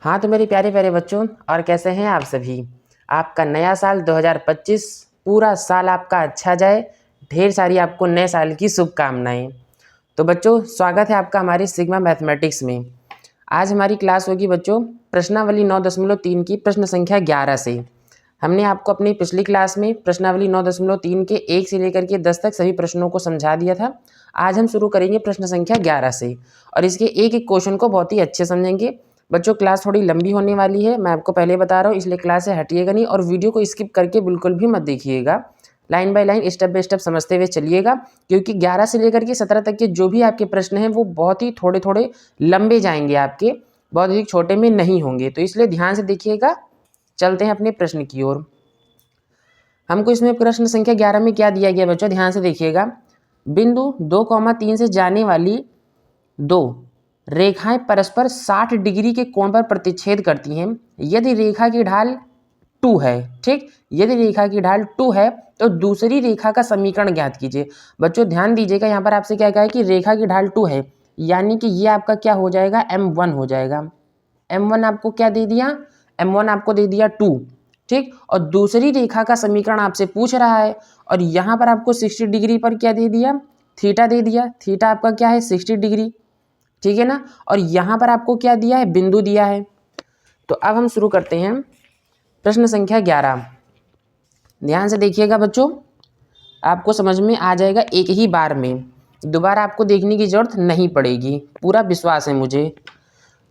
हाँ तो मेरे प्यारे प्यारे बच्चों, और कैसे हैं आप सभी। आपका नया साल 2025 पूरा साल आपका अच्छा जाए। ढेर सारी आपको नए साल की शुभकामनाएं। तो बच्चों, स्वागत है आपका हमारे सिग्मा मैथमेटिक्स में। आज हमारी क्लास होगी बच्चों प्रश्नावली 9.3 की प्रश्न संख्या 11 से। हमने आपको अपनी पिछली क्लास में प्रश्नावली 9.3 के 1 से लेकर के 10 तक सभी प्रश्नों को समझा दिया था। आज हम शुरू करेंगे प्रश्न संख्या 11 से, और इसके एक एक क्वेश्चन को बहुत ही अच्छे समझेंगे। बच्चों, क्लास थोड़ी लंबी होने वाली है, मैं आपको पहले बता रहा हूँ, इसलिए क्लास से हटिएगा नहीं और वीडियो को स्किप करके बिल्कुल भी मत देखिएगा। Line by line, step by step समझते हुए चलिएगा, क्योंकि 11 से लेकर के 17 तक के जो भी आपके प्रश्न हैं वो बहुत ही थोड़े थोड़े लंबे जाएंगे, आपके बहुत अधिक छोटे में नहीं होंगे, तो इसलिए ध्यान से देखिएगा। चलते हैं अपने प्रश्न की ओर। हमको इसमें प्रश्न संख्या 11 में क्या दिया गया बच्चों, ध्यान से देखिएगा। बिंदु 2,3 से जाने वाली दो रेखाएं परस्पर 60 डिग्री के कोण पर प्रतिच्छेद करती हैं यदि रेखा की ढाल 2 है। ठीक, यदि रेखा की ढाल 2 है तो दूसरी रेखा का समीकरण ज्ञात कीजिए। बच्चों ध्यान दीजिएगा, यहाँ पर आपसे क्या कहा है कि रेखा की ढाल 2 है, यानी कि ये आपका क्या हो जाएगा, m1 हो जाएगा। m1 आपको क्या दे दिया, m1 आपको दे दिया 2। ठीक, और दूसरी रेखा का समीकरण आपसे पूछ रहा है, और यहाँ पर आपको 60 डिग्री पर क्या दे दिया, थीटा दे दिया। थीटा आपका क्या है, 60 डिग्री। ठीक है ना, और यहाँ पर आपको क्या दिया है, बिंदु दिया है। तो अब हम शुरू करते हैं प्रश्न संख्या 11। ध्यान से देखिएगा बच्चों, आपको समझ में आ जाएगा एक ही बार में, दोबारा आपको देखने की जरूरत नहीं पड़ेगी, पूरा विश्वास है मुझे।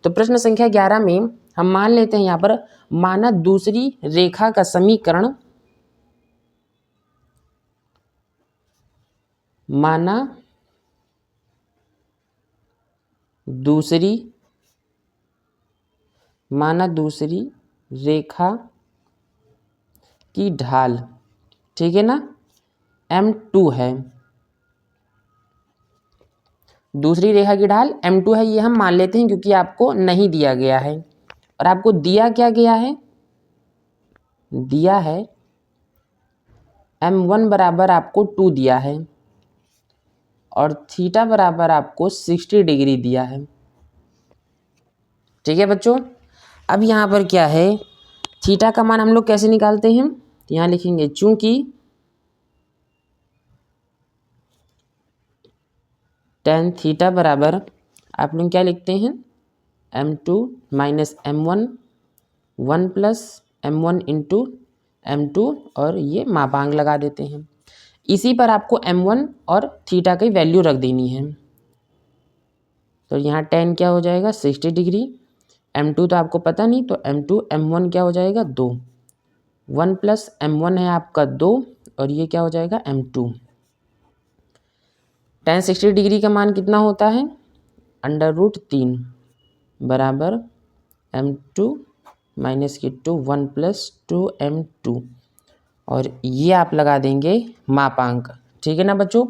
तो प्रश्न संख्या 11 में हम मान लेते हैं यहाँ पर, माना दूसरी रेखा का समीकरण, माना दूसरी रेखा की ढाल, ठीक है ना, m2 है। दूसरी रेखा की ढाल m2 है, ये हम मान लेते हैं क्योंकि आपको नहीं दिया गया है। और आपको दिया क्या गया है, दिया है m1 बराबर आपको 2 दिया है, और थीटा बराबर आपको 60 डिग्री दिया है। ठीक है बच्चों, अब यहाँ पर क्या है, थीटा का मान हम लोग कैसे निकालते हैं, यहाँ लिखेंगे चूंकि tan थीटा बराबर आप लोग क्या लिखते हैं, m2 minus m1, 1 plus m1 into m2, और ये मापांक लगा देते हैं। इसी पर आपको m1 और थीटा की वैल्यू रख देनी है। तो यहाँ tan क्या हो जाएगा, 60 डिग्री। m2 तो आपको पता नहीं, तो m2 m1 क्या हो जाएगा, 2। 1 प्लस m1 है आपका 2, और ये क्या हो जाएगा, m2। tan 60 डिग्री का मान कितना होता है, √3 बराबर m2 माइनस की 2, 1 प्लस 2m2, और ये आप लगा देंगे मापांक। ठीक है ना बच्चों।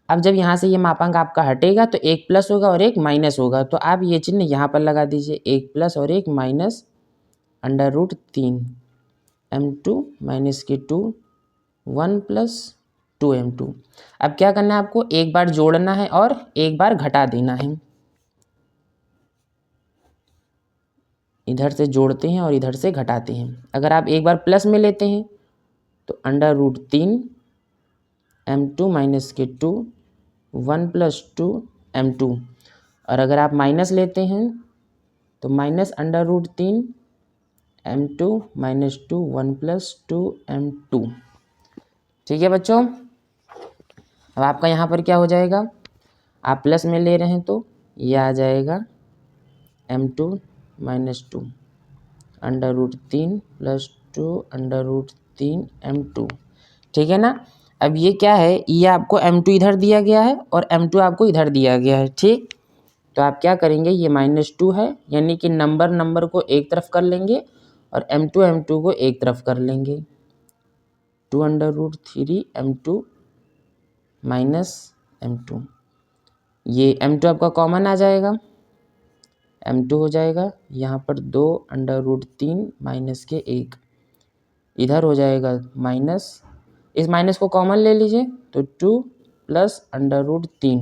अब जब यहाँ से ये मापांक आपका हटेगा तो एक प्लस होगा और एक माइनस होगा, तो आप ये चिन्ह यहाँ पर लगा दीजिए, एक प्लस और एक माइनस, √3 m2 माइनस की 2, 1 प्लस 2m2। अब क्या करना है आपको, एक बार जोड़ना है और एक बार घटा देना है। इधर से जोड़ते हैं और इधर से घटाते हैं। अगर आप एक बार प्लस में लेते हैं तो √3 m2 माइनस के 2, 1 प्लस 2m2, और अगर आप माइनस लेते हैं तो minus √3 m2 minus 2, 1 plus 2m2। ठीक है बच्चों, अब आपका यहाँ पर क्या हो जाएगा, आप प्लस में ले रहे हैं तो ये आ जाएगा m2 माइनस 2, √3 प्लस 2 √3 m2। ठीक है ना। अब ये क्या है, ये आपको m2 इधर दिया गया है और m2 आपको इधर दिया गया है। ठीक, तो आप क्या करेंगे, ये -2 है, यानी कि नंबर को एक तरफ कर लेंगे और m2 को एक तरफ कर लेंगे। 2√3 m2 माइनस m2, ये m2 आपका कॉमन आ जाएगा, m2 हो जाएगा यहाँ पर 2√3 माइनस के 1, इधर हो जाएगा माइनस, इस माइनस को कॉमन ले लीजिए तो 2 प्लस √3,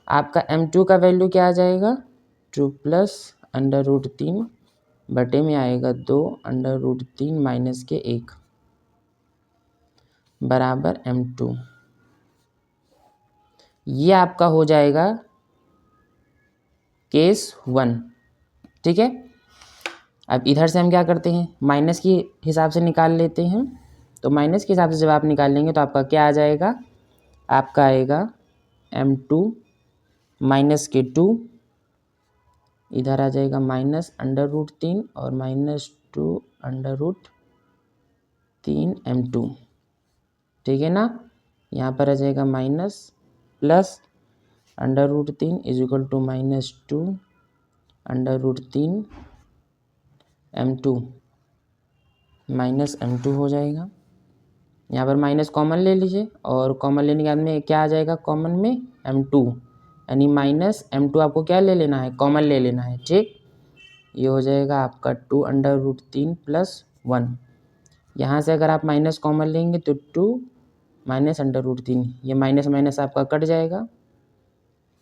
आपका m2 का वैल्यू क्या आ जाएगा, 2 प्लस √3 बटे में आएगा 2√3 माइनस के 1 बराबर m2। ये आपका हो जाएगा केस 1। ठीक है, अब इधर से हम क्या करते हैं, माइनस के हिसाब से निकाल लेते हैं। तो माइनस के हिसाब से जब आप निकाल लेंगे तो आपका क्या आ जाएगा, आपका आएगा m2 माइनस के 2, इधर आ जाएगा -√3 और -2√3 m2। ठीक है ना, यहाँ पर आ जाएगा minus plus √3 is equal to -2√3 m2 -m2 हो जाएगा। यहाँ पर माइनस कॉमन ले लीजिए और कॉमन लेने के बाद में क्या आ जाएगा कॉमन में m2, यानी -m2 आपको क्या ले लेना है, कॉमन ले लेना है। ठीक, ये हो जाएगा आपका 2√3 + 1। यहाँ से अगर आप माइनस कॉमन लेंगे तो 2 -√3, ये माइनस माइनस आपका कट जाएगा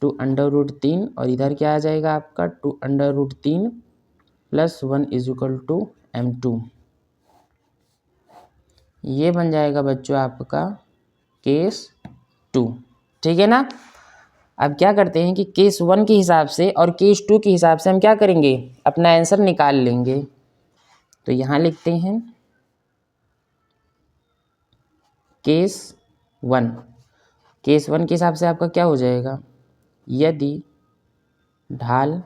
2√3 और इधर क्या आ जाएगा आपका 2√3 + 1 इजिकल टू m2। ये बन जाएगा बच्चों आपका केस 2। ठीक है ना, अब क्या करते हैं कि केस 1 के हिसाब से और केस 2 के हिसाब से हम क्या करेंगे, अपना आंसर निकाल लेंगे। तो यहाँ लिखते हैं केस 1। केस 1 के हिसाब से आपका क्या हो जाएगा, यदि ढाल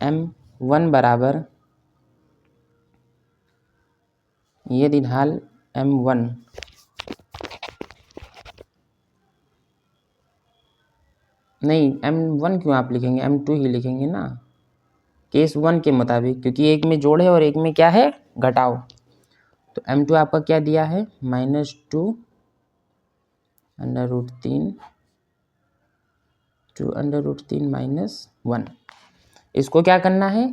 m1 बराबर, यदि ढाल m1 नहीं, m1 क्यों आप लिखेंगे, m2 ही लिखेंगे ना केस 1 के मुताबिक, क्योंकि एक में जोड़ है और एक में क्या है घटाओ। तो m2 आपका क्या दिया है -2√3 -1। इसको क्या करना है,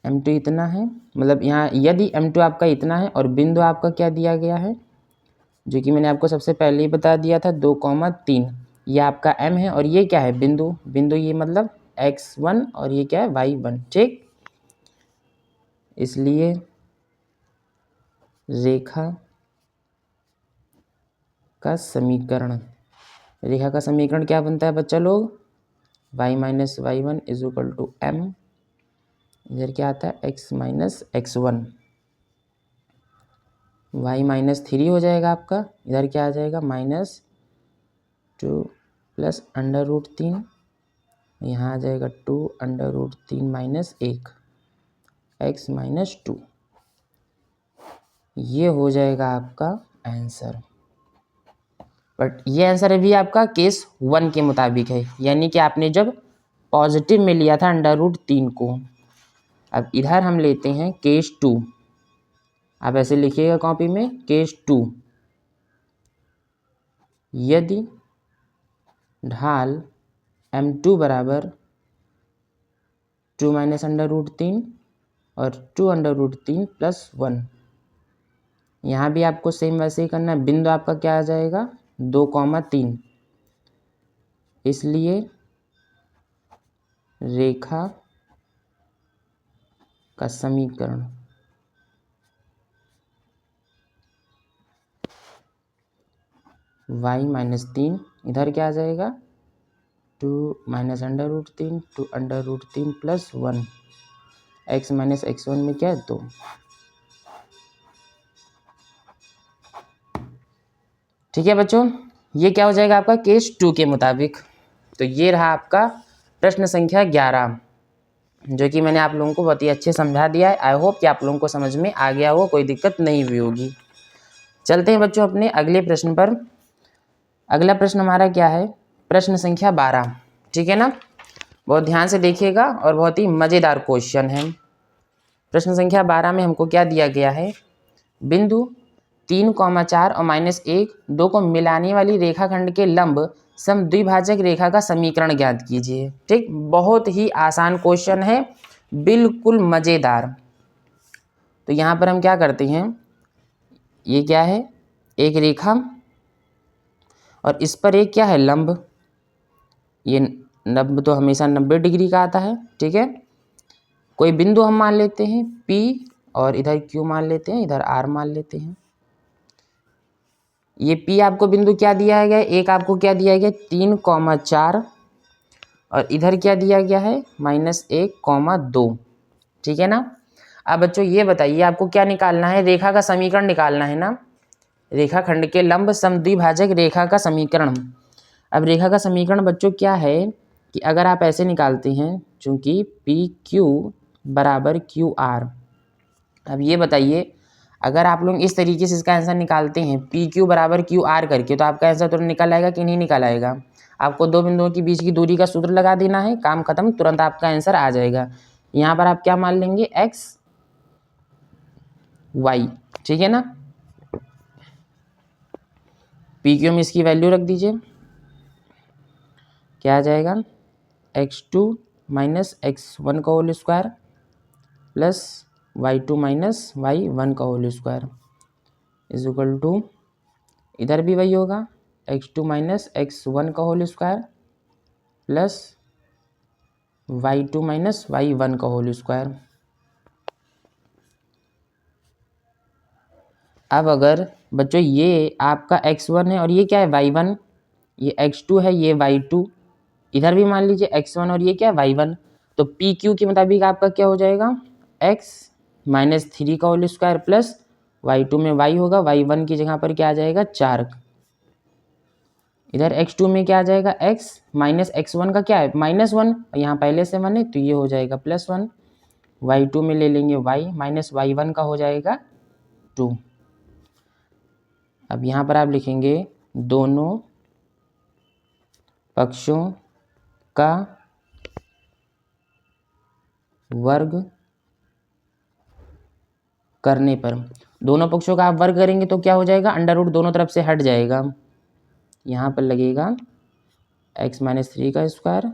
m2 इतना है, मतलब यहाँ यदि m2 आपका इतना है और बिंदु आपका क्या दिया गया है, जो कि मैंने आपको सबसे पहले ही बता दिया था 2,3, ये आपका m है और ये क्या है बिंदु, बिंदु ये मतलब x1 और ये क्या है y1। ठीक, इसलिए रेखा का समीकरण, रेखा का समीकरण क्या बनता है बच्चा लोग, y - y1 is equal to m, इधर क्या आता है x - x1, y -3 हो जाएगा आपका, इधर क्या आ जाएगा -2 + √3, यहाँ आ जाएगा 2√3 - 1 x - 2। ये हो जाएगा आपका आंसर। बट ये आंसर अभी आपका केस 1 के मुताबिक है, यानी कि आपने जब पॉजिटिव में लिया था √3 को। अब इधर हम लेते हैं केस 2, आप ऐसे लिखिएगा कॉपी में केस 2, यदि ढाल m2 बराबर 2 - √3 और 2√3 + 1, यहाँ भी आपको सेम वैसे ही करना है। बिंदु आपका क्या आ जाएगा 2,3, इसलिए रेखा का समीकरण y - 3, इधर क्या आ जाएगा 2 - √3 2√3 + 1 x - x1 में क्या है 2। ठीक है बच्चों, ये क्या हो जाएगा आपका केस 2 के मुताबिक। तो ये रहा आपका प्रश्न संख्या 11, जो कि मैंने आप लोगों को बहुत ही अच्छे समझा दिया है। आई होप कि आप लोगों को समझ में आ गया हो, कोई दिक्कत नहीं हुई होगी। चलते हैं बच्चों अपने अगले प्रश्न पर। अगला प्रश्न हमारा क्या है, प्रश्न संख्या 12। ठीक है ना, बहुत ध्यान से देखिएगा और बहुत ही मज़ेदार क्वेश्चन है। प्रश्न संख्या 12 में हमको क्या दिया गया है, बिंदु 3,4 और -1 2 को मिलाने वाली रेखाखंड के लंब समद्विभाजक रेखा का समीकरण ज्ञात कीजिए। ठीक, बहुत ही आसान क्वेश्चन है, बिल्कुल मज़ेदार। तो यहाँ पर हम क्या करते हैं, ये क्या है एक रेखा और इस पर एक क्या है लंब, ये लंब तो हमेशा 90 डिग्री का आता है। ठीक है, कोई बिंदु हम मान लेते हैं P और इधर Q मान लेते हैं, इधर R मान लेते हैं। ये P आपको बिंदु क्या दिया गया है, एक आपको क्या दिया गया 3,4 और इधर क्या दिया गया है -1,2। ठीक है ना। अब बच्चों ये बताइए आपको क्या निकालना है, रेखा का समीकरण निकालना है ना, रेखाखंड के लंब समद्विभाजक रेखा का समीकरण। अब रेखा का समीकरण बच्चों क्या है कि अगर आप ऐसे निकालते हैं, चूंकि पी क्यू बराबर क्यू आर। अब ये बताइए अगर आप लोग इस तरीके से इसका आंसर निकालते हैं पी क्यू बराबर क्यू आर करके, तो आपका आंसर तुरंत निकल आएगा कि नहीं निकल आएगा। आपको दो बिंदुओं के बीच की दूरी का सूत्र लगा देना है, काम खत्म, तुरंत आपका आंसर आ जाएगा। यहाँ पर आप क्या मान लेंगे एक्स वाई। ठीक है ना। पी क्यू में इसकी वैल्यू रख दीजिए, क्या आ जाएगा x2 माइनस x1 का whole square plus y2 minus y1 का whole square is equal to, इधर भी वही होगा x2 माइनस x1 का whole square plus y2 minus y1 का होल स्क्वायर। अब अगर बच्चों ये आपका x1 है और ये क्या है y1, ये x2 है ये y2, इधर भी मान लीजिए x1 और ये क्या है y1, तो पी क्यू के मुताबिक आपका क्या हो जाएगा x माइनस 3 का होल स्क्वायर प्लस y2 में y होगा, y1 की जगह पर क्या आ जाएगा 4, इधर x2 में क्या आ जाएगा x माइनस x1 का क्या है -1, यहाँ पहले से 1 है तो ये हो जाएगा +1, y2 में ले लेंगे y माइनस y1 का हो जाएगा 2। अब यहाँ पर आप लिखेंगे दोनों पक्षों का वर्ग करने पर, दोनों पक्षों का आप वर्ग करेंगे तो क्या हो जाएगा अंडर रूट दोनों तरफ से हट जाएगा, यहाँ पर लगेगा x माइनस 3 का स्क्वायर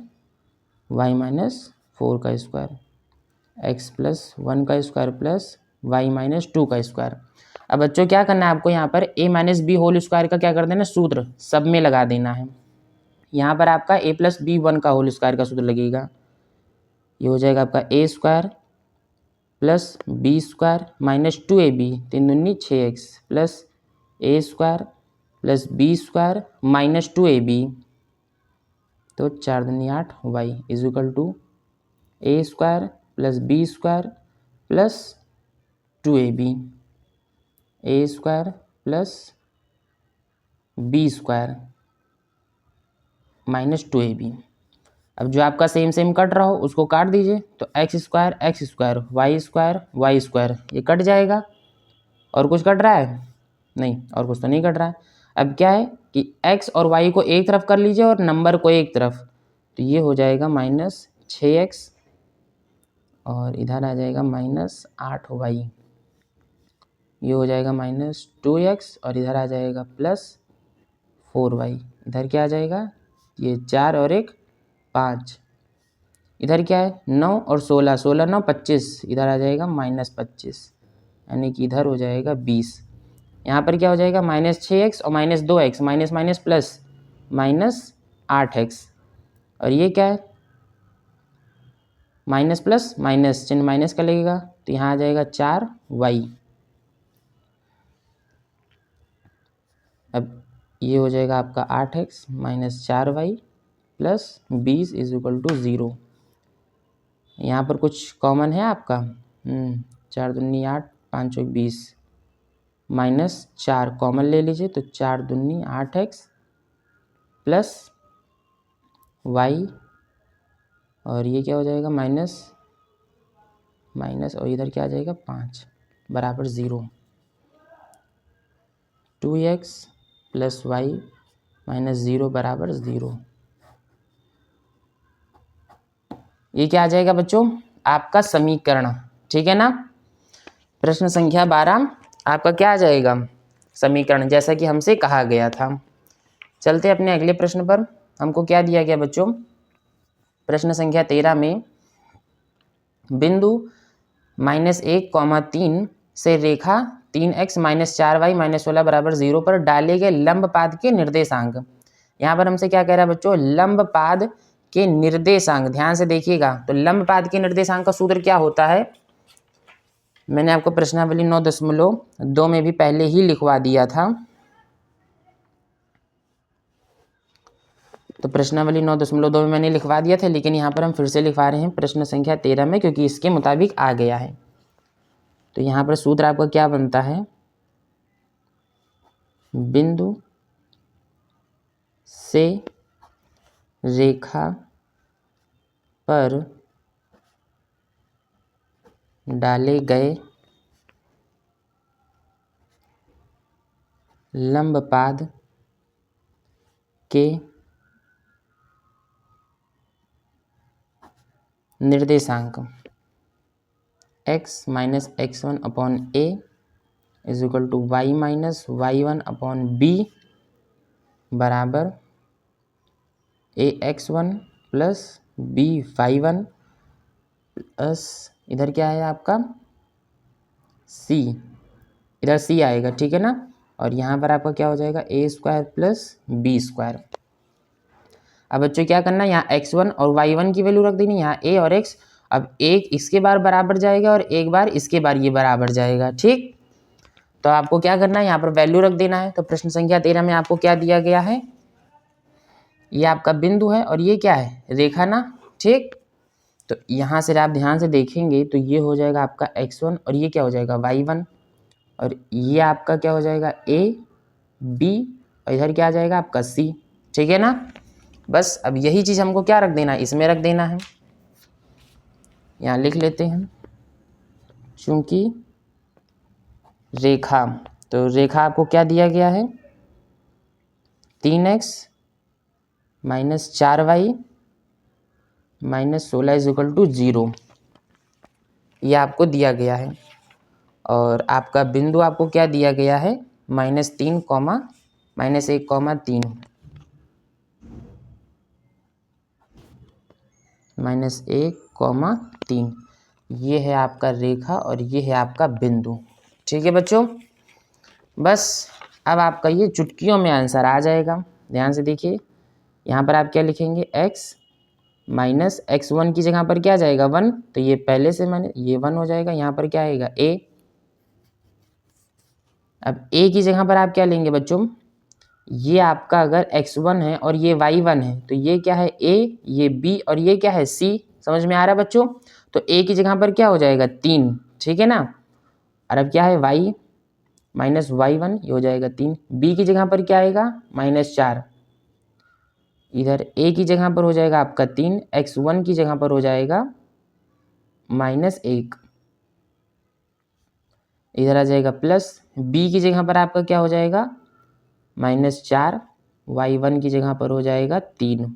y माइनस 4 का स्क्वायर x प्लस 1 का स्क्वायर प्लस y माइनस 2 का स्क्वायर। अब बच्चों क्या करना है आपको, यहाँ पर a minus b whole square का क्या कर देना सूत्र सब में लगा देना है। यहाँ पर आपका a प्लस बी 1 का होल स्क्वायर का सूत्र लगेगा, ये हो जाएगा आपका a square plus B square minus 2ab 3 दूनी 6x plus a square plus B square minus 2ab तो 4 दूनी 8 y is equal to a square plus B square plus 2ab, a square plus B square minus 2ab। अब जो आपका same cut रहा हो उसको काट दीजिए, तो एक्स स्क्वायर वाई स्क्वायर ये कट जाएगा। और कुछ कट रहा है नहीं, और कुछ तो नहीं कट रहा है। अब क्या है कि x और y को एक तरफ कर लीजिए और नंबर को एक तरफ, तो ये हो जाएगा -6x और इधर आ जाएगा -8y, ये हो जाएगा -2x और इधर आ जाएगा +4y, इधर क्या आ जाएगा ये 4 और 1 5, इधर क्या है 9 और 16, 16 9 25, इधर आ जाएगा -25, यानी कि इधर हो जाएगा 20। यहाँ पर क्या हो जाएगा -6x और -2x minus minus plus -8x, और ये क्या है माइनस प्लस माइनस चिन्ह माइनस का लगेगा, तो यहाँ आ जाएगा 4y। अब ये हो जाएगा आपका 8x minus 4y plus 20 is equal to 0। यहाँ पर कुछ कॉमन है आपका 4 दूनी 8 5 चौक 20 माइनस 4 कॉमन ले लीजिए, तो 4 दूनी 8x प्लस y और ये क्या हो जाएगा माइनस और इधर क्या आ जाएगा 5 बराबर 0। 2x प्लस y माइनस 0 बराबर 0। ये क्या आ जाएगा बच्चों आपका समीकरण। ठीक है ना। प्रश्न संख्या 12 आपका क्या आ जाएगा समीकरण, जैसा कि हमसे कहा गया था। चलते अपने अगले प्रश्न पर। हमको क्या दिया गया बच्चों, प्रश्न संख्या 13 में बिंदु -1,3 से रेखा 3x माइनस 4y माइनस 16 बराबर 0 पर डाले गए लंब पाद के निर्देशांक। यहाँ पर हमसे क्या कह रहा है बच्चों, लंब पाद के निर्देशांक, ध्यान से देखिएगा, तो लंबपाद के निर्देशांक का सूत्र क्या होता है, मैंने आपको प्रश्नावली 9.2 में भी पहले ही लिखवा दिया था। तो प्रश्नावली 9.2 में मैंने लिखवा दिया था, लेकिन यहाँ पर हम फिर से लिखवा रहे हैं प्रश्न संख्या 13 में, क्योंकि इसके मुताबिक आ गया है। तो यहाँ पर सूत्र आपका क्या बनता है, बिंदु से रेखा पर डाले गए लंबपाद के निर्देशांक x minus x1 upon a is equal to y minus y1 upon b बराबर ax1 प्लस by1 प्लस इधर क्या है आपका c, इधर c आएगा, ठीक है ना। और यहाँ पर आपका क्या हो जाएगा a square plus b square. अब बच्चों क्या करना है, यहाँ x1 और y1 की वैल्यू रख देनी, यहाँ a और x। अब एक इसके बार बराबर जाएगा और एक बार इसके बार ये बराबर जाएगा, ठीक। तो आपको क्या करना है, यहाँ पर वैल्यू रख देना है। तो प्रश्न संख्या 13 में आपको क्या दिया गया है, ये आपका बिंदु है और ये क्या है, रेखा ना, ठीक। तो यहाँ से आप ध्यान से देखेंगे तो ये हो जाएगा आपका x1 और ये क्या हो जाएगा y1, और ये आपका क्या हो जाएगा a b और इधर क्या आ जाएगा आपका c, ठीक है ना। बस अब यही चीज़ हमको क्या रख देना है, इसमें रख देना है। यहाँ लिख लेते हैं, चूंकि रेखा, तो रेखा आपको क्या दिया गया है, 3x minus 4y minus 16 is equal to 0, ये आपको दिया गया है। और आपका बिंदु आपको क्या दिया गया है, -3 -1 -3 -1 ये है आपका रेखा और ये है आपका बिंदु, ठीक है बच्चों। बस अब आपका ये चुटकियों में आंसर आ जाएगा। ध्यान से देखिए, यहाँ पर आप क्या लिखेंगे, x माइनस x1 की जगह पर क्या जाएगा 1, तो ये पहले से मैंने ये 1 हो जाएगा। यहाँ पर क्या आएगा a, अब a की जगह पर आप क्या लेंगे बच्चों, ये आपका अगर x1 है और ये y1 है, तो ये क्या है a, ये b और ये क्या है c, समझ में आ रहा है बच्चों। तो a की जगह पर क्या हो जाएगा 3, ठीक है ना। और अब क्या है y माइनस y1, ये हो जाएगा 3। b की जगह पर क्या आएगा -4, इधर a की जगह पर हो जाएगा आपका 3, x1 की जगह पर हो जाएगा -1, इधर आ जाएगा प्लस, b की जगह पर आपका क्या हो जाएगा -4, y1 की जगह पर हो जाएगा 3,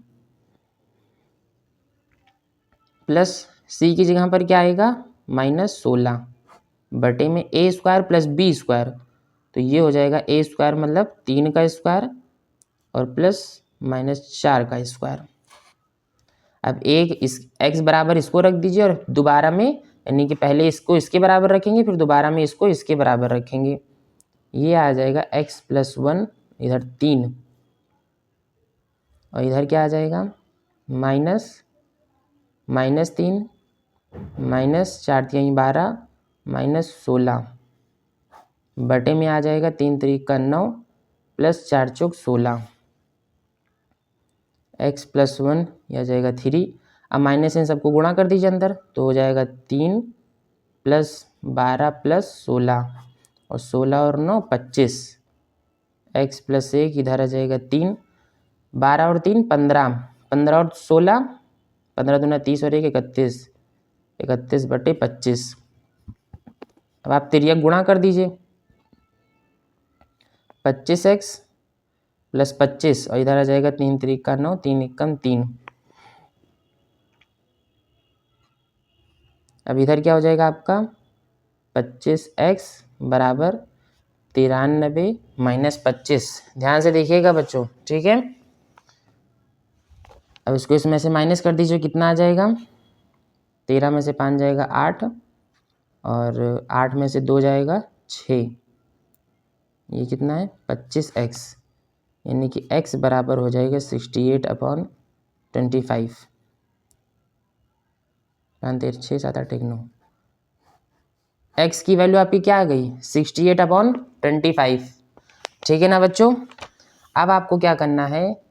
प्लस c की जगह पर क्या आएगा -16 बटे में a square plus b square, तो ये हो जाएगा a स्क्वायर मतलब 3 का स्क्वायर और प्लस -4 का स्क्वायर। अब एक इस x बराबर इसको रख दीजिए और दोबारा में, यानी कि पहले इसको इसके बराबर रखेंगे फिर दोबारा में इसको इसके बराबर रखेंगे, ये आ जाएगा x प्लस 1, इधर 3 और इधर क्या आ जाएगा -3 -4 3 12 -16 बटे में आ जाएगा 3 3 का 9 प्लस 4 चौक 16, x प्लस 1 यह आ जाएगा 3। अब माइनस इन सबको गुणा कर दीजिए अंदर, तो हो जाएगा 3 प्लस 12 प्लस 16 और 16 और 9 25, x प्लस 1 इधर आ जाएगा 3, 12 और 3 15, 15 और 16 15 दूना 30 और 1 31, 31 बटे 25। अब आप तिर्यक गुणा कर दीजिए, 25x प्लस 25 और इधर आ जाएगा 3 3 का 9 3 1 3। अब इधर क्या हो जाएगा आपका 25x बराबर 93 माइनस 25। ध्यान से देखिएगा बच्चों, ठीक है। अब इसको इसमें से माइनस कर दीजिए, कितना आ जाएगा 13 में से 5 जाएगा 8 और 8 में से 2 जाएगा 6, ये कितना है 25x, यानी कि x बराबर हो जाएगा 68/। 25, 5 3 6 7 8 1 9। एक्स की वैल्यू आपकी क्या आ गई 68/25। ठीक है ना बच्चों। अब आपको क्या करना है,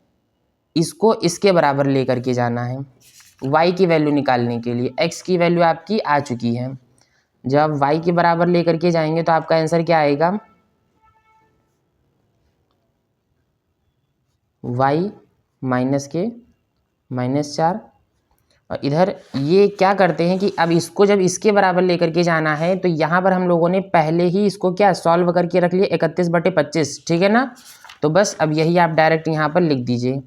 इसको इसके बराबर लेकर के जाना है y की वैल्यू निकालने के लिए। x की वैल्यू आपकी आ चुकी है, जब y के बराबर लेकर के जाएंगे तो आपका आंसर क्या आएगा, y माइनस के -4। और इधर ये क्या करते हैं कि अब इसको जब इसके बराबर लेकर के जाना है तो यहाँ पर हम लोगों ने पहले ही इसको क्या सॉल्व करके रख लिया 31/25। ठीक है ना। तो बस अब यही आप डायरेक्ट यहाँ पर लिख दीजिए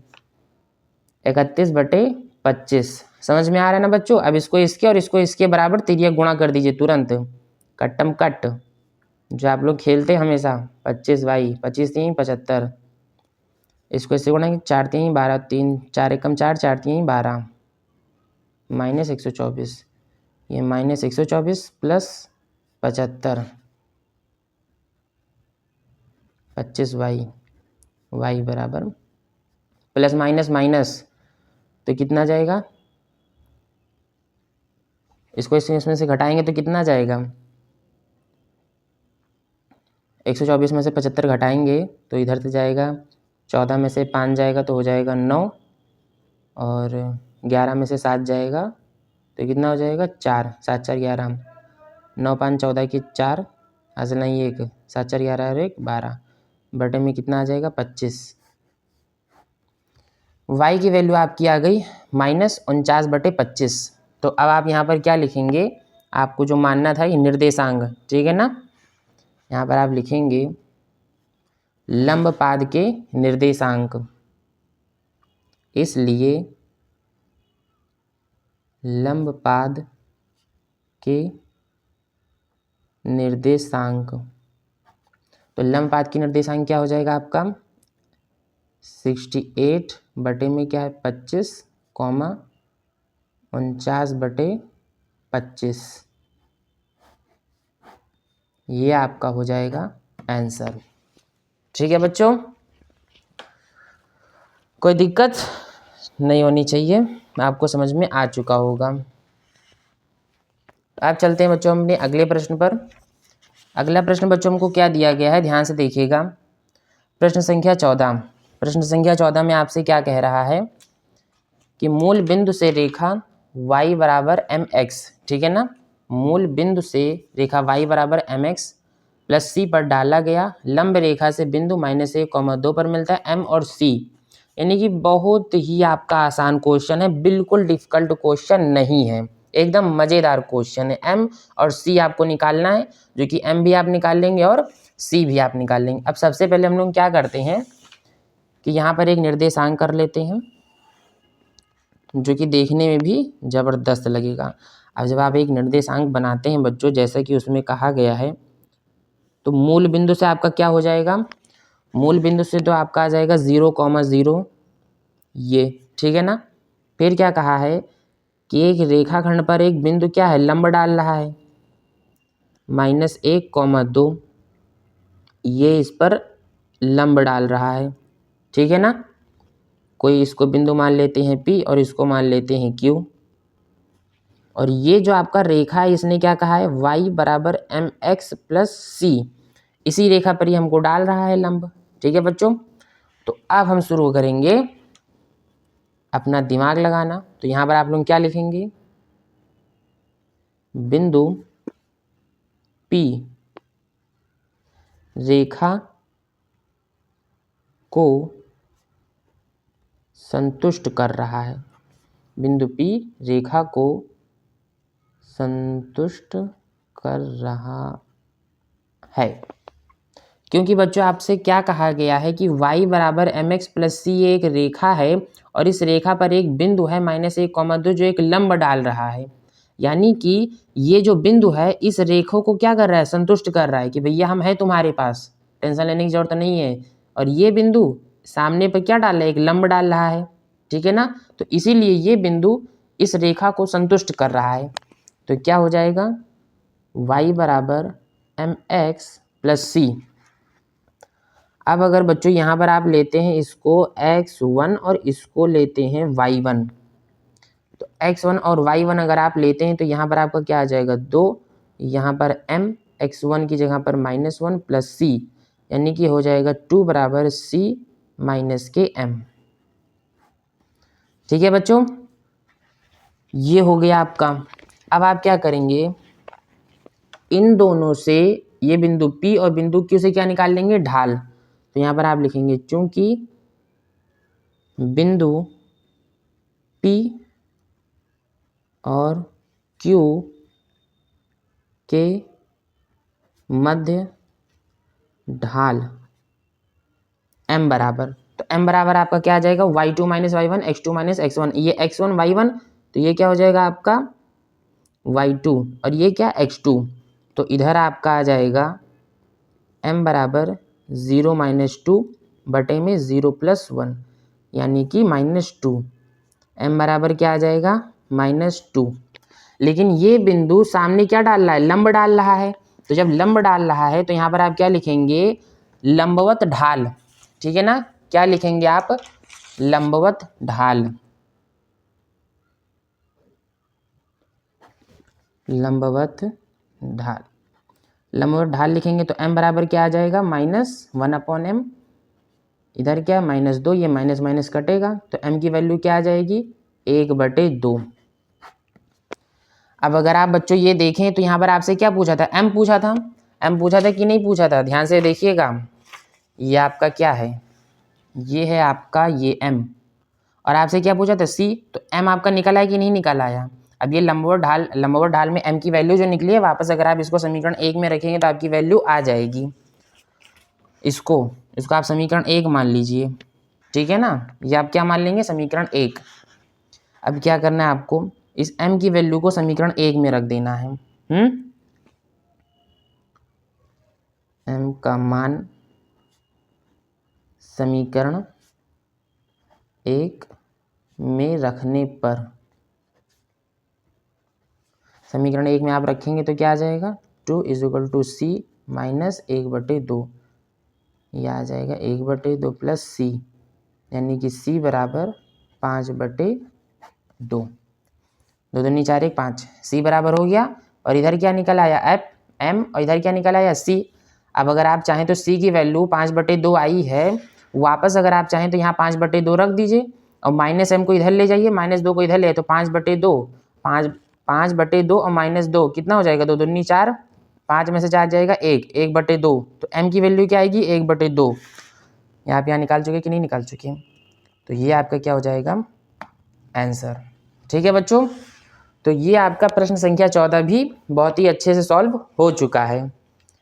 31/25। समझ में आ रहा है ना बच्चों। अब इसको इसके और इसको इसके बराबर तिरिया गुणा कर दीजिए तुरंत, कट्टम कट, जो आप लोग खेलते हैं हमेशा। 25y 25 3 75, इसको इससे गुणा 4 3 12, 3 4 एकम 4 4 3 12, -124। ये -124 प्लस 75, 25y, y बराबर प्लस माइनस माइनस तो कितना जाएगा, इसको इसमें से घटाएंगे तो कितना जाएगा, 124 में से 75 घटाएंगे तो इधर से जाएगा 14 में से 5 जाएगा तो हो जाएगा 9, और 11 में से 7 जाएगा तो कितना हो जाएगा 4, 7 4 11, 9 5 14 की 4, असल नहीं 1, 7 4 11 और 1 12, बटे में कितना आ जाएगा 25। y की वैल्यू आपकी आ गई -49/25। तो अब आप यहाँ पर क्या लिखेंगे, आपको जो मानना था ये निर्देशांक, ठीक है ना। यहाँ पर आप लिखेंगे लंबपाद के निर्देशांक, इसलिए लंबपाद के निर्देशांक। तो लंबपाद की निर्देशांक क्या हो जाएगा आपका 68 बटे में क्या है 25, 49/25, ये आपका हो जाएगा आंसर। ठीक है बच्चों, कोई दिक्कत नहीं होनी चाहिए, आपको समझ में आ चुका होगा। आप चलते हैं बच्चों अपने अगले प्रश्न पर। अगला प्रश्न बच्चों हमको क्या दिया गया है, ध्यान से देखिएगा। प्रश्न संख्या 14। प्रश्न संख्या 14 में आपसे क्या कह रहा है कि मूल बिंदु से रेखा y बराबर mx, ठीक है ना, मूल बिंदु से रेखा y बराबर mx प्लस c पर डाला गया लंब रेखा से बिंदु -1, 2 पर मिलता है m और c। यानी कि बहुत ही आपका आसान क्वेश्चन है, बिल्कुल डिफिकल्ट क्वेश्चन नहीं है, एकदम मज़ेदार क्वेश्चन है। m और c आपको निकालना है, जो कि m भी आप निकाल लेंगे और c भी आप निकाल लेंगे। अब सबसे पहले हम लोग क्या करते हैं कि यहाँ पर एक निर्देशांक कर लेते हैं, जो कि देखने में भी ज़बरदस्त लगेगा। अब जब आप एक निर्देशांक बनाते हैं बच्चों, जैसा कि उसमें कहा गया है, तो मूल बिंदु से आपका क्या हो जाएगा, मूल बिंदु से तो आपका आ जाएगा 0,0, ये ठीक है ना। फिर क्या कहा है कि एक रेखाखंड पर एक बिंदु क्या है लंब डाल रहा है -1,2, ये इस पर लंब डाल रहा है, ठीक है ना। कोई इसको बिंदु मान लेते हैं P और इसको मान लेते हैं Q। और ये जो आपका रेखा है इसने क्या कहा है y बराबर mx प्लस c, इसी रेखा पर ही हमको डाल रहा है लंब। ठीक है बच्चों, तो अब हम शुरू करेंगे अपना दिमाग लगाना। तो यहाँ पर आप लोग क्या लिखेंगे, बिंदु P रेखा को संतुष्ट कर रहा है, बिंदु P रेखा को संतुष्ट कर रहा है। क्योंकि बच्चों आपसे क्या कहा गया है कि y बराबर mx प्लस c एक रेखा है और इस रेखा पर एक बिंदु है -1,2 जो एक लंब डाल रहा है। यानी कि ये जो बिंदु है इस रेखा को क्या कर रहा है, संतुष्ट कर रहा है कि भैया हम हैं तुम्हारे पास, टेंशन लेने की जरूरत नहीं है। और ये बिंदु सामने पर क्या डाल रहा है, एक लंब डाल रहा है, ठीक है ना। तो इसीलिए ये बिंदु इस रेखा को संतुष्ट कर रहा है। तो क्या हो जाएगा y बराबर mx प्लस c। अब अगर बच्चों यहाँ पर आप लेते हैं इसको x1 और इसको लेते हैं y1, तो x1 और y1 अगर आप लेते हैं तो यहाँ पर आपका क्या आ जाएगा 2, यहाँ पर m, x1 की जगह पर -1 प्लस c, यानी कि हो जाएगा 2 बराबर c माइनस के m। ठीक है बच्चों, ये हो गया आपका। अब आप क्या करेंगे, इन दोनों से ये बिंदु P और बिंदु Q से क्या निकाल लेंगे, ढाल। तो यहाँ पर आप लिखेंगे चूंकि बिंदु P और Q के मध्य ढाल m बराबर, तो m बराबर आपका क्या आ जाएगा y2 minus y1 x2 minus x1, ये x1 y1, तो ये क्या हो जाएगा आपका y2 और ये क्या x2, तो इधर आपका आ जाएगा m बराबर 0 माइनस 2 बटे में 0 प्लस 1, यानी कि -2। m बराबर क्या आ जाएगा -2। लेकिन ये बिंदु सामने क्या डाल रहा है, लंब डाल रहा है, तो जब लंब डाल रहा है तो यहाँ पर आप क्या लिखेंगे, लंबवत ढाल। ठीक है ना, क्या लिखेंगे आप, लंबवत ढाल। लंबवत ढाल, लंबवत ढाल लिखेंगे तो m बराबर क्या आ जाएगा -1/m, इधर क्या -2, ये माइनस माइनस कटेगा, तो m की वैल्यू क्या आ जाएगी 1/2। अब अगर आप बच्चों ये देखें तो यहाँ पर आपसे क्या पूछा था, m पूछा था, m पूछा था कि नहीं पूछा था, ध्यान से देखिएगा। ये आपका क्या है, ये है आपका ये m, और आपसे क्या पूछा था c, तो m आपका निकल आया कि नहीं निकल आया। अब ये लंबवत ढाल में m की वैल्यू जो निकली है, वापस अगर आप इसको समीकरण 1 में रखेंगे तो आपकी वैल्यू आ जाएगी। इसको आप समीकरण 1 मान लीजिए, ठीक है ना, ये आप क्या मान लेंगे, समीकरण 1। अब क्या करना है आपको, इस m की वैल्यू को समीकरण 1 में रख देना है। m का मान समीकरण 1 में रखने पर, समीकरण 1 में आप रखेंगे तो क्या आ जाएगा 2 = c माइनस 1/2, यह आ जाएगा 1/2 प्लस c, यानी कि c बराबर 5/2, 2 दूनी 4 1 5, c बराबर हो गया। और इधर क्या निकल आया m, और इधर क्या निकल आया c। अब अगर आप चाहें तो c की वैल्यू 5/2 आई है, वापस अगर आप चाहें तो यहाँ 5/2 रख दीजिए और -m को इधर ले जाइए, -2 को इधर ले, तो 5/2, 5/2 और -2 कितना हो जाएगा, 2 दूनी 4, 5 में से 4 जाएगा 1, 1/2, तो m की वैल्यू क्या आएगी 1/2। आप यहाँ निकाल चुके कि नहीं निकाल चुके, तो ये आपका क्या हो जाएगा आंसर। ठीक है बच्चों, तो ये आपका प्रश्न संख्या 14 भी बहुत ही अच्छे से सॉल्व हो चुका है।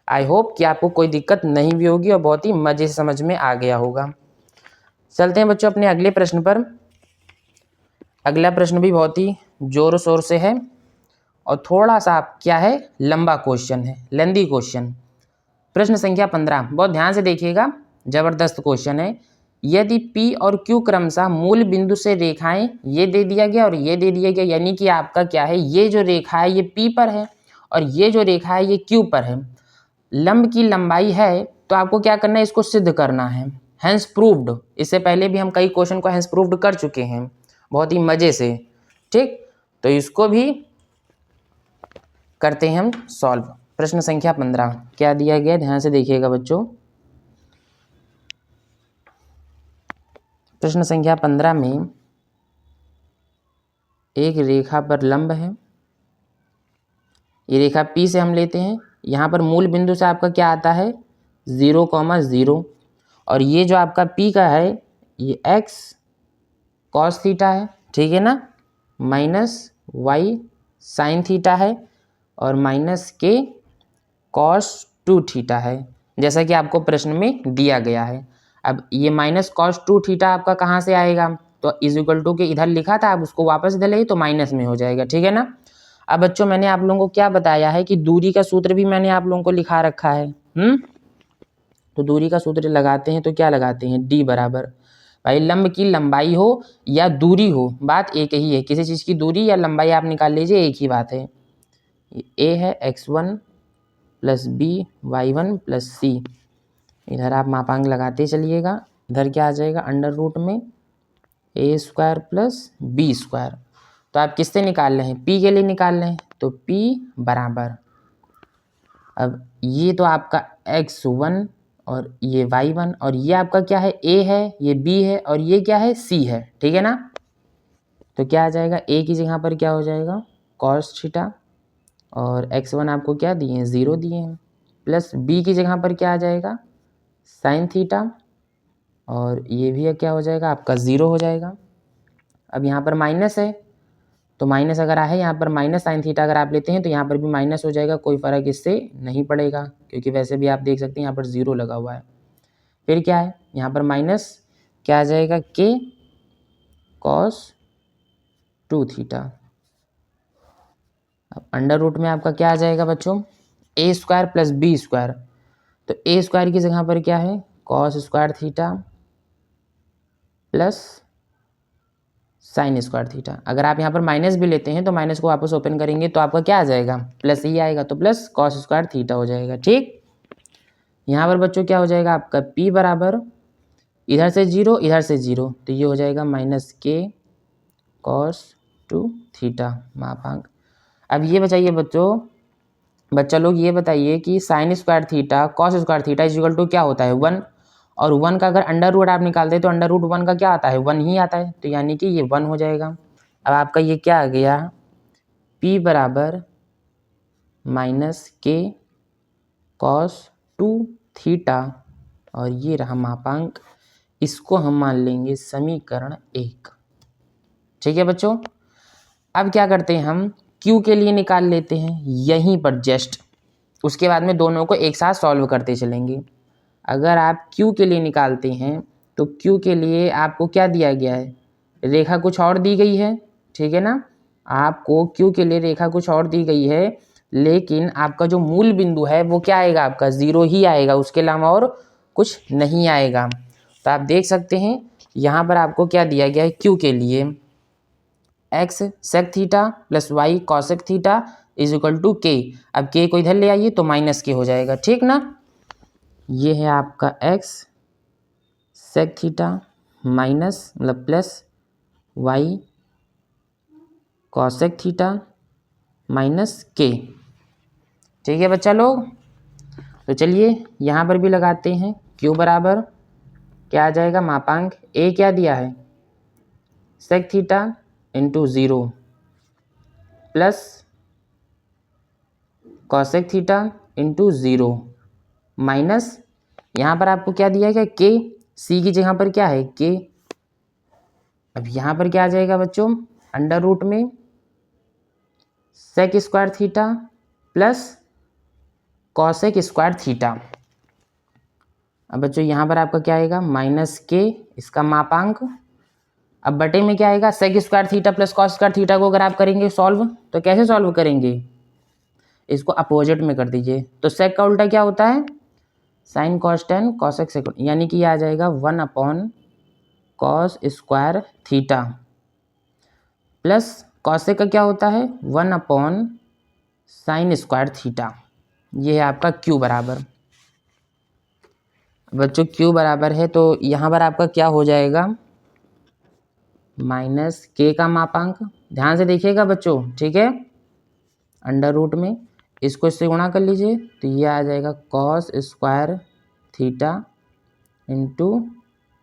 आई होप कि आपको कोई दिक्कत नहीं भी होगी और बहुत ही मज़े से समझ में आ गया होगा। चलते हैं बच्चों अपने अगले प्रश्न पर। अगला प्रश्न भी बहुत ही जोर शोर से है और थोड़ा सा क्या है, लंबा क्वेश्चन है, लेंदी क्वेश्चन। प्रश्न संख्या 15, बहुत ध्यान से देखिएगा, जबरदस्त क्वेश्चन है। यदि P और Q क्रमशः मूल बिंदु से रेखाएं, ये दे दिया गया और ये दे दिया गया, यानी कि आपका क्या है, ये जो रेखा है ये P पर है और ये जो रेखा है ये Q पर है, लंब की लंबाई है, तो आपको क्या करना है, इसको सिद्ध करना है। हैंस प्रूव्ड, इससे पहले भी हम कई क्वेश्चन को हैंस प्रूव्ड कर चुके हैं बहुत ही मज़े से। ठीक, तो इसको भी करते हैं हम सॉल्व। प्रश्न संख्या 15 क्या दिया गया, ध्यान से देखिएगा बच्चों। प्रश्न संख्या 15 में एक रेखा पर लंब है, ये रेखा P से हम लेते हैं, यहाँ पर मूल बिंदु से आपका क्या आता है 0,0, और ये जो आपका P का है ये x cos थीटा है, ठीक है ना, -y sin थीटा है और -k cos 2 थीटा है, जैसा कि आपको प्रश्न में दिया गया है। अब ये -cos 2 थीटा आपका कहाँ से आएगा, तो = के इधर लिखा था, आप उसको वापस इधर ले तो माइनस में हो जाएगा, ठीक है ना। अब बच्चों मैंने आप लोगों को क्या बताया है कि दूरी का सूत्र भी मैंने आप लोगों को लिखा रखा है। तो दूरी का सूत्र लगाते हैं तो क्या लगाते हैं, d बराबर, भाई लंब की लंबाई हो या दूरी हो, बात एक ही है, किसी चीज़ की दूरी या लंबाई आप निकाल लीजिए, एक ही बात है। a है x1 + b y1 + c, इधर आप मापांक लगाते चलिएगा। इधर क्या आ जाएगा, अंडर रूट में ए स्क्वायर प्लस बी स्क्वायर। तो आप किससे निकाल रहे हैं, पी के लिए निकाल रहे हैं, तो पी बराबर, अब ये तो आपका x1 और ये y1 और ये आपका क्या है, a है, ये b है और ये क्या है, c है, ठीक है ना। तो क्या आ जाएगा, a की जगह पर क्या हो जाएगा cos थीटा और x1 आपको क्या दिए हैं, 0 दिए हैं, प्लस b की जगह पर क्या आ जाएगा sin थीटा और ये भी क्या हो जाएगा आपका 0 हो जाएगा। अब यहाँ पर माइनस है तो माइनस अगर है यहाँ पर माइनस साइन थीटा अगर आप लेते हैं तो यहाँ पर भी माइनस हो जाएगा, कोई फ़र्क इससे नहीं पड़ेगा क्योंकि वैसे भी आप देख सकते हैं यहाँ पर 0 लगा हुआ है। फिर क्या है यहाँ पर माइनस क्या आ जाएगा के कॉस 2 थीटा। अब अंडर रूट में आपका क्या आ जाएगा बच्चों, ए स्क्वायर प्लस बी स्क्वायर। तो ए स्क्वायर की जगह पर क्या है cos square theta plus sign square theta. अगर आप यहाँ पर माइनस भी लेते हैं तो माइनस को वापस ओपन करेंगे तो आपका क्या आ जाएगा, प्लस ही आएगा, तो प्लस कॉस स्क्वायर थीटा हो जाएगा। ठीक, यहाँ पर बच्चों क्या हो जाएगा आपका p बराबर, इधर से 0 इधर से 0, तो ये हो जाएगा माइनस के कॉस 2 थीटा मापांक। अब ये बताइए बच्चा लोग ये बताइए कि sine square theta cos square theta is equal to क्या होता है 1, और 1 का अगर अंडर रूट आप निकालते हैं तो अंडर रूट 1 का क्या आता है 1 ही आता है, तो यानी कि ये 1 हो जाएगा। अब आपका ये क्या आ गया, p बराबर माइनस के कॉस 2 थीटा और ये रहा मापांक, इसको हम मान लेंगे समीकरण 1। ठीक है बच्चों, अब क्या करते हैं हम q के लिए निकाल लेते हैं यहीं पर जस्ट, उसके बाद में दोनों को एक साथ सॉल्व करते चलेंगे। अगर आप q के लिए निकालते हैं तो q के लिए आपको क्या दिया गया है, रेखा कुछ और दी गई है, ठीक है ना, आपको q के लिए रेखा कुछ और दी गई है, लेकिन आपका जो मूल बिंदु है वो क्या आएगा आपका 0 ही आएगा, उसके अलावा और कुछ नहीं आएगा। तो आप देख सकते हैं यहाँ पर आपको क्या दिया गया है q के लिए x sec theta plus y cosec theta is equal to k. अब के को इधर ले आइए तो माइनस के हो जाएगा, ठीक ना। ये है आपका x सेक थीटा माइनस मतलब plus y cosec theta minus के। ठीक है बच्चा लोग, तो चलिए यहाँ पर भी लगाते हैं q बराबर क्या आ जाएगा मापांक, a क्या दिया है सेक थीटा इंटू 0 प्लस कॉसेक थीटा इंटू 0 माइनस यहाँ पर आपको क्या दिया गया के, सी की जगह पर क्या है के। अब यहाँ पर क्या आ जाएगा बच्चों अंडर रूट में sec square theta plus cosec square theta. अब बच्चों यहाँ पर आपका क्या आएगा माइनस के, इसका मापांक, अब बटे में क्या आएगा sec square theta plus cos square theta को अगर आप करेंगे सॉल्व तो कैसे सॉल्व करेंगे, इसको अपोजिट में कर दीजिए, तो सेक का उल्टा क्या होता है sine cos tan cosec sec, यानी कि ये आ जाएगा 1 upon cos square theta plus cosec का क्या होता है 1 अपॉन साइन स्क्वायर थीटा। ये है आपका q बराबर, बच्चों q बराबर है तो यहाँ पर आपका क्या हो जाएगा माइनस के का मापांक, ध्यान से देखिएगा बच्चों, ठीक है, अंडर रूट में इसको इससे गुणा कर लीजिए तो ये आ जाएगा cos square theta into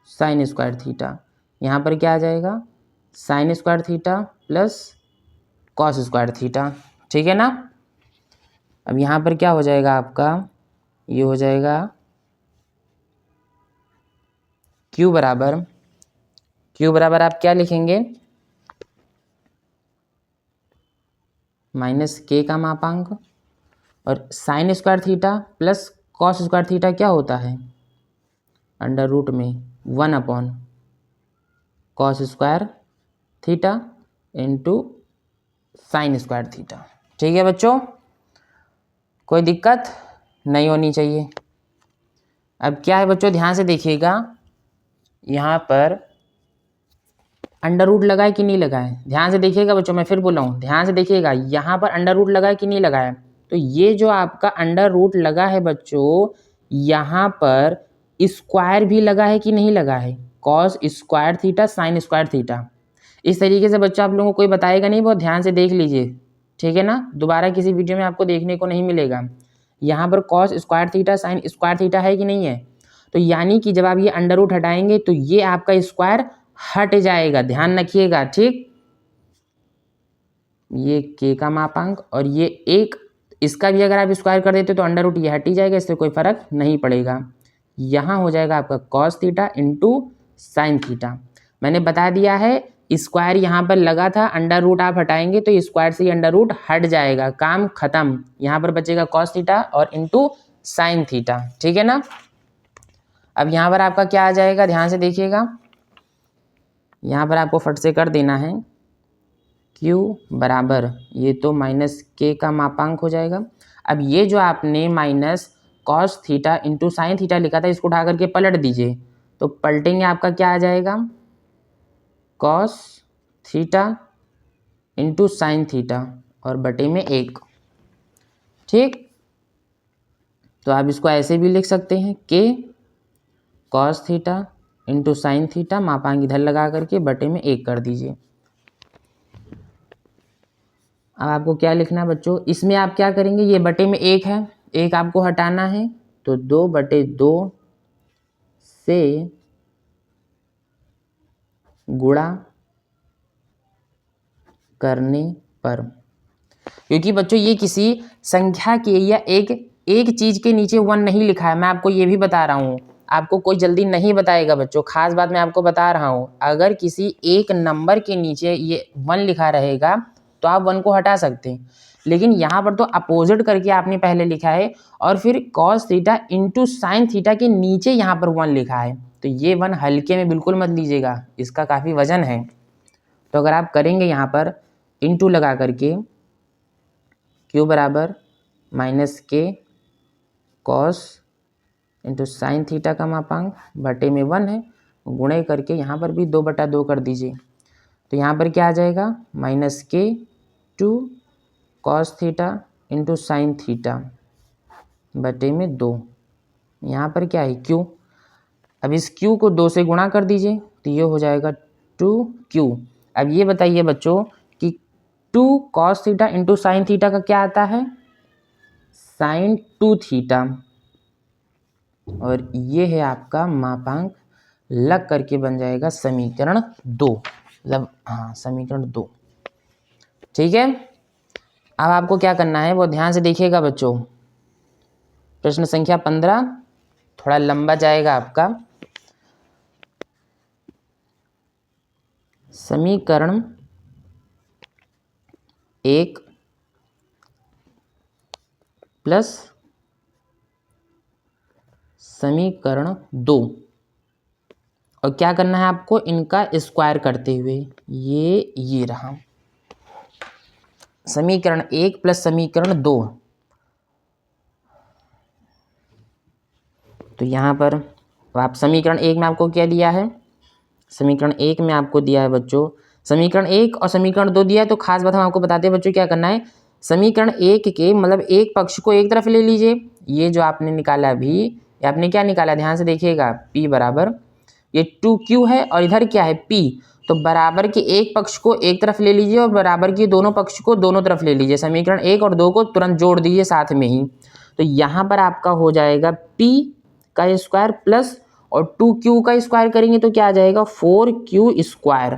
sine square theta. यहाँ पर क्या आ जाएगा sine square theta plus cos square theta, ठीक है ना। अब यहाँ पर क्या हो जाएगा आपका, ये हो जाएगा q बराबर आप क्या लिखेंगे माइनस के का मापांक और sign square theta plus cos square theta क्या होता है अंडर रूट में 1 upon cos square theta into sine square theta. ठीक है बच्चों, कोई दिक्कत नहीं होनी चाहिए। अब क्या है बच्चों ध्यान से देखिएगा, यहाँ पर अंडर रूट लगाए कि नहीं लगाए, ध्यान से देखिएगा बच्चों, मैं फिर बोल रहा हूँ ध्यान से देखिएगा, यहाँ पर अंडर रूट लगाए कि नहीं लगाए, तो ये जो आपका अंडर रूट लगा है बच्चों यहाँ पर स्क्वायर भी लगा है कि नहीं लगा है, cos square theta sine square theta. इस तरीके से बच्चों आप लोगों को कोई बताएगा नहीं, बहुत ध्यान से देख लीजिए, ठीक है ना, दोबारा किसी वीडियो में आपको देखने को नहीं मिलेगा। यहाँ पर cos square theta sine square theta है कि नहीं है, तो यानी कि जब आप ये अंडर रूट हटाएंगे तो ये आपका स्क्वायर हट जाएगा, ध्यान रखिएगा, ठीक। ये के का मापांक और ये एक, इसका भी अगर आप स्क्वायर कर देते तो अंडर रूट ये हट ही जाएगा, इससे कोई फर्क नहीं पड़ेगा। यहाँ हो जाएगा आपका cos theta into sine theta. मैंने बता दिया है स्क्वायर यहाँ पर लगा था, अंडर रूट आप हटाएंगे तो स्क्वायर से अंडर रूट हट जाएगा, काम खत्म। यहाँ पर बचेगा कॉस थीटा और इंटू साइन थीटा, ठीक है ना। अब यहाँ पर आपका क्या आ जाएगा, ध्यान से देखिएगा, यहाँ पर आपको फट से कर देना है Q बराबर, ये तो माइनस के का मापांक हो जाएगा। अब ये जो आपने minus cos theta into sine theta लिखा था, इसको उठा करके पलट दीजिए, तो पलटेंगे आपका क्या आ जाएगा, cos theta into sine theta और बटे में 1, ठीक। तो आप इसको ऐसे भी लिख सकते हैं के cos theta into sine theta, मापांक इधर लगा करके बटे में 1 कर दीजिए। अब आपको क्या लिखना है बच्चों, इसमें आप क्या करेंगे, ये बटे में 1 है, 1 आपको हटाना है, तो 2/2 से गुणा करने पर, क्योंकि बच्चों ये किसी संख्या के या एक चीज़ के नीचे 1 नहीं लिखा है, मैं आपको ये भी बता रहा हूँ, आपको कोई जल्दी नहीं बताएगा बच्चों, खास बात मैं आपको बता रहा हूँ। अगर किसी एक नंबर के नीचे ये 1 लिखा रहेगा तो आप 1 को हटा सकते हैं, लेकिन यहाँ पर तो अपोजिट करके आपने पहले लिखा है और फिर cos theta into sine theta के नीचे यहाँ पर 1 लिखा है, तो ये 1 हल्के में बिल्कुल मत लीजिएगा, इसका काफ़ी वजन है। तो अगर आप करेंगे यहाँ पर इंटू लगा करके Q बराबर माइनस के कॉस इंटू साइन थीटा का मापांक बटे में 1 है, गुणे करके यहाँ पर भी 2/2 कर दीजिए, तो यहाँ पर क्या आ जाएगा, माइनस के 2 cos theta into sine theta बटे में 2, यहाँ पर क्या है Q। अब इस Q को 2 से गुणा कर दीजिए, तो ये हो जाएगा 2Q। अब ये बताइए बच्चों कि 2 cos theta into sine theta का क्या आता है, साइन 2 थीटा, और ये है आपका मापांक, लग करके बन जाएगा समीकरण 2, मतलब हाँ समीकरण 2, ठीक है। अब आपको क्या करना है वो ध्यान से देखिएगा बच्चों, प्रश्न संख्या 15 थोड़ा लंबा जाएगा आपका। समीकरण 1 प्लस समीकरण 2, और क्या करना है आपको, इनका स्क्वायर करते हुए, ये रहा समीकरण 1 प्लस समीकरण 2। तो यहाँ पर आप समीकरण 1 में आपको क्या दिया है, समीकरण 1 में आपको दिया है बच्चों, समीकरण 1 और समीकरण 2 दिया है, तो खास बात हम आपको बताते हैं बच्चों क्या करना है, समीकरण 1 के मतलब एक पक्ष को एक तरफ ले लीजिए, ये जो आपने निकाला अभी, ये आपने क्या निकाला ध्यान से देखिएगा, P बराबर ये 2Q है और इधर क्या है P, तो बराबर के एक पक्ष को एक तरफ ले लीजिए और बराबर के दोनों पक्ष को दोनों तरफ ले लीजिए, समीकरण 1 और 2 को तुरंत जोड़ दीजिए साथ में ही, तो यहाँ पर आपका हो जाएगा P का स्क्वायर प्लस और 2Q का स्क्वायर करेंगे तो क्या आ जाएगा 4Q स्क्वायर।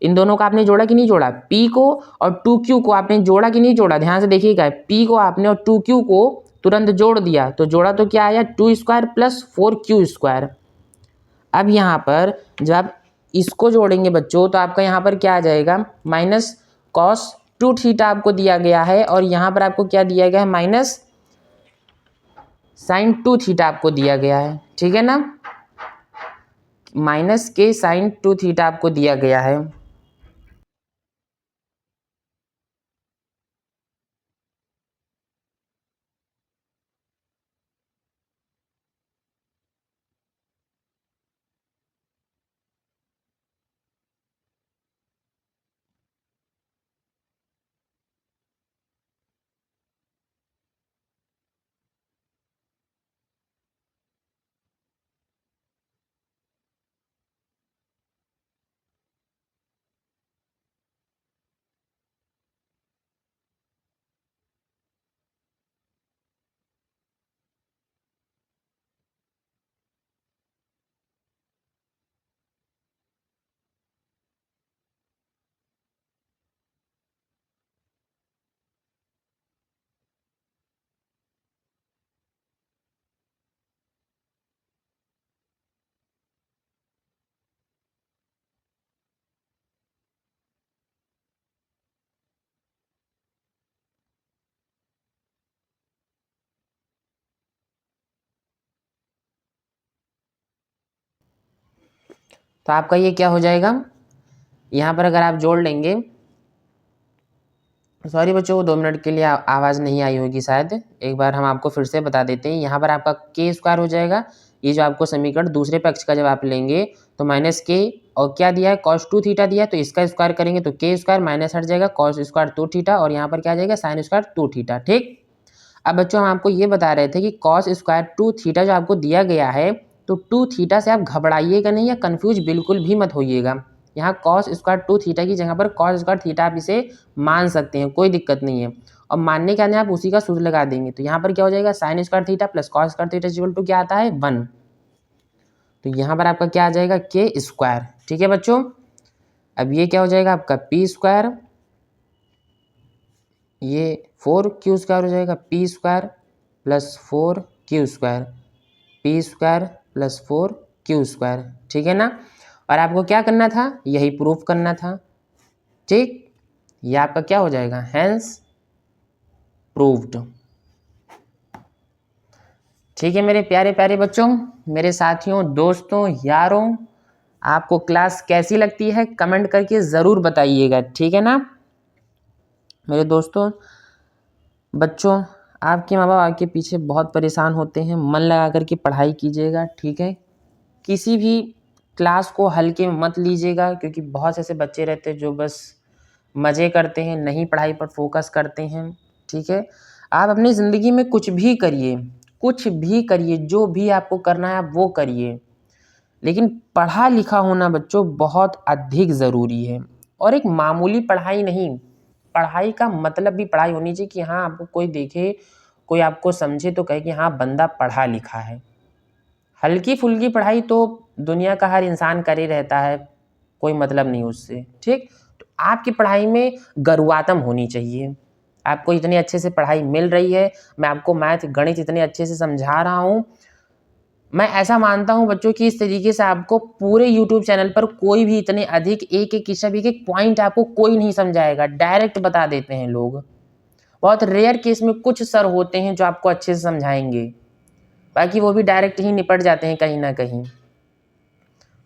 इन दोनों का आपने जोड़ा कि नहीं जोड़ा, P को और 2Q को आपने जोड़ा कि नहीं जोड़ा, ध्यान से देखिएगा, P को आपने और 2Q को तुरंत जोड़ दिया, तो जोड़ा तो क्या आया 2 स्क्वायर प्लस 4Q स्क्वायर। अब यहाँ पर जब आप इसको जोड़ेंगे बच्चों तो आपका यहाँ पर क्या आ जाएगा, माइनस कॉस 2 थीटा आपको दिया गया है और यहाँ पर आपको क्या दिया गया है, माइनस साइन 2 थीटा आपको दिया गया है, ठीक है ना, माइनस के साइन 2 थीटा आपको दिया गया है। तो आपका ये क्या हो जाएगा, यहाँ पर अगर आप जोड़ लेंगे, सॉरी बच्चों 2 मिनट के लिए आवाज़ नहीं आई होगी शायद, एक बार हम आपको फिर से बता देते हैं। यहाँ पर आपका के स्क्वायर हो जाएगा, ये जो आपको समीकरण दूसरे पक्ष का जब आप लेंगे तो माइनस के, और क्या दिया है कॉस 2 थीटा दिया है, तो इसका स्क्वायर करेंगे तो के स्क्वायर माइनस हट जाएगा कॉस स्क्वायर 2 थीटा, और यहाँ पर क्या आ जाएगा साइन स्क्वायर 2 थीटा। ठीक, अब बच्चों हम आपको ये बता रहे थे कि कॉस स्क्वायर 2 थीटा जो आपको दिया गया है, तो 2 थीटा से आप घबराइएगा नहीं या कन्फ्यूज बिल्कुल भी मत होइएगा। यहाँ कॉस स्क्वायर 2 थीटा की जगह पर कॉस स्क्वायर थीटा आप इसे मान सकते हैं, कोई दिक्कत नहीं है। और मानने के आने आप उसी का सूत्र लगा देंगे, तो यहाँ पर क्या हो जाएगा sine square theta plus cos square theta equal to क्या आता है 1। तो यहाँ पर आपका क्या आ जाएगा के स्क्वायर। ठीक है बच्चों, अब ये क्या हो जाएगा आपका पी स्क्वायर, ये 4q स्क्वायर हो जाएगा, P square plus 4q square, P square plus 4q square. ठीक है ना, और आपको क्या करना था, यही प्रूफ करना था। ठीक, ये आपका क्या हो जाएगा हैंस प्रूव्ड। ठीक है मेरे प्यारे प्यारे बच्चों, मेरे साथियों, दोस्तों, यारों, आपको क्लास कैसी लगती है कमेंट करके ज़रूर बताइएगा। ठीक है ना मेरे दोस्तों, बच्चों, आपके माँ बाप आपके पीछे बहुत परेशान होते हैं, मन लगा करके पढ़ाई कीजिएगा। ठीक है, किसी भी क्लास को हल्के में मत लीजिएगा, क्योंकि बहुत से ऐसे बच्चे रहते हैं जो बस मज़े करते हैं, नहीं पढ़ाई पर फोकस करते हैं। ठीक है, आप अपनी ज़िंदगी में कुछ भी करिए, कुछ भी करिए, जो भी आपको करना है आप वो करिए, लेकिन पढ़ा लिखा होना बच्चों बहुत अधिक ज़रूरी है। और एक मामूली पढ़ाई नहीं, पढ़ाई का मतलब भी पढ़ाई होनी चाहिए कि हाँ आपको कोई देखे, कोई आपको समझे तो कहे कि हाँ बंदा पढ़ा लिखा है। हल्की फुल्की पढ़ाई तो दुनिया का हर इंसान कर ही रहता है, कोई मतलब नहीं उससे। ठीक, तो आपकी पढ़ाई में गरुआतम होनी चाहिए। आपको इतने अच्छे से पढ़ाई मिल रही है, मैं आपको मैथ गणित इतने अच्छे से समझा रहा हूँ, मैं ऐसा मानता हूँ बच्चों कि इस तरीके से आपको पूरे YouTube चैनल पर कोई भी इतने अधिक एक एक किस्सा एक एक पॉइंट आपको कोई नहीं समझाएगा, डायरेक्ट बता देते हैं लोग। बहुत रेयर केस में कुछ सर होते हैं जो आपको अच्छे से समझाएंगे, बाकी वो भी डायरेक्ट ही निपट जाते हैं कहीं ना कहीं।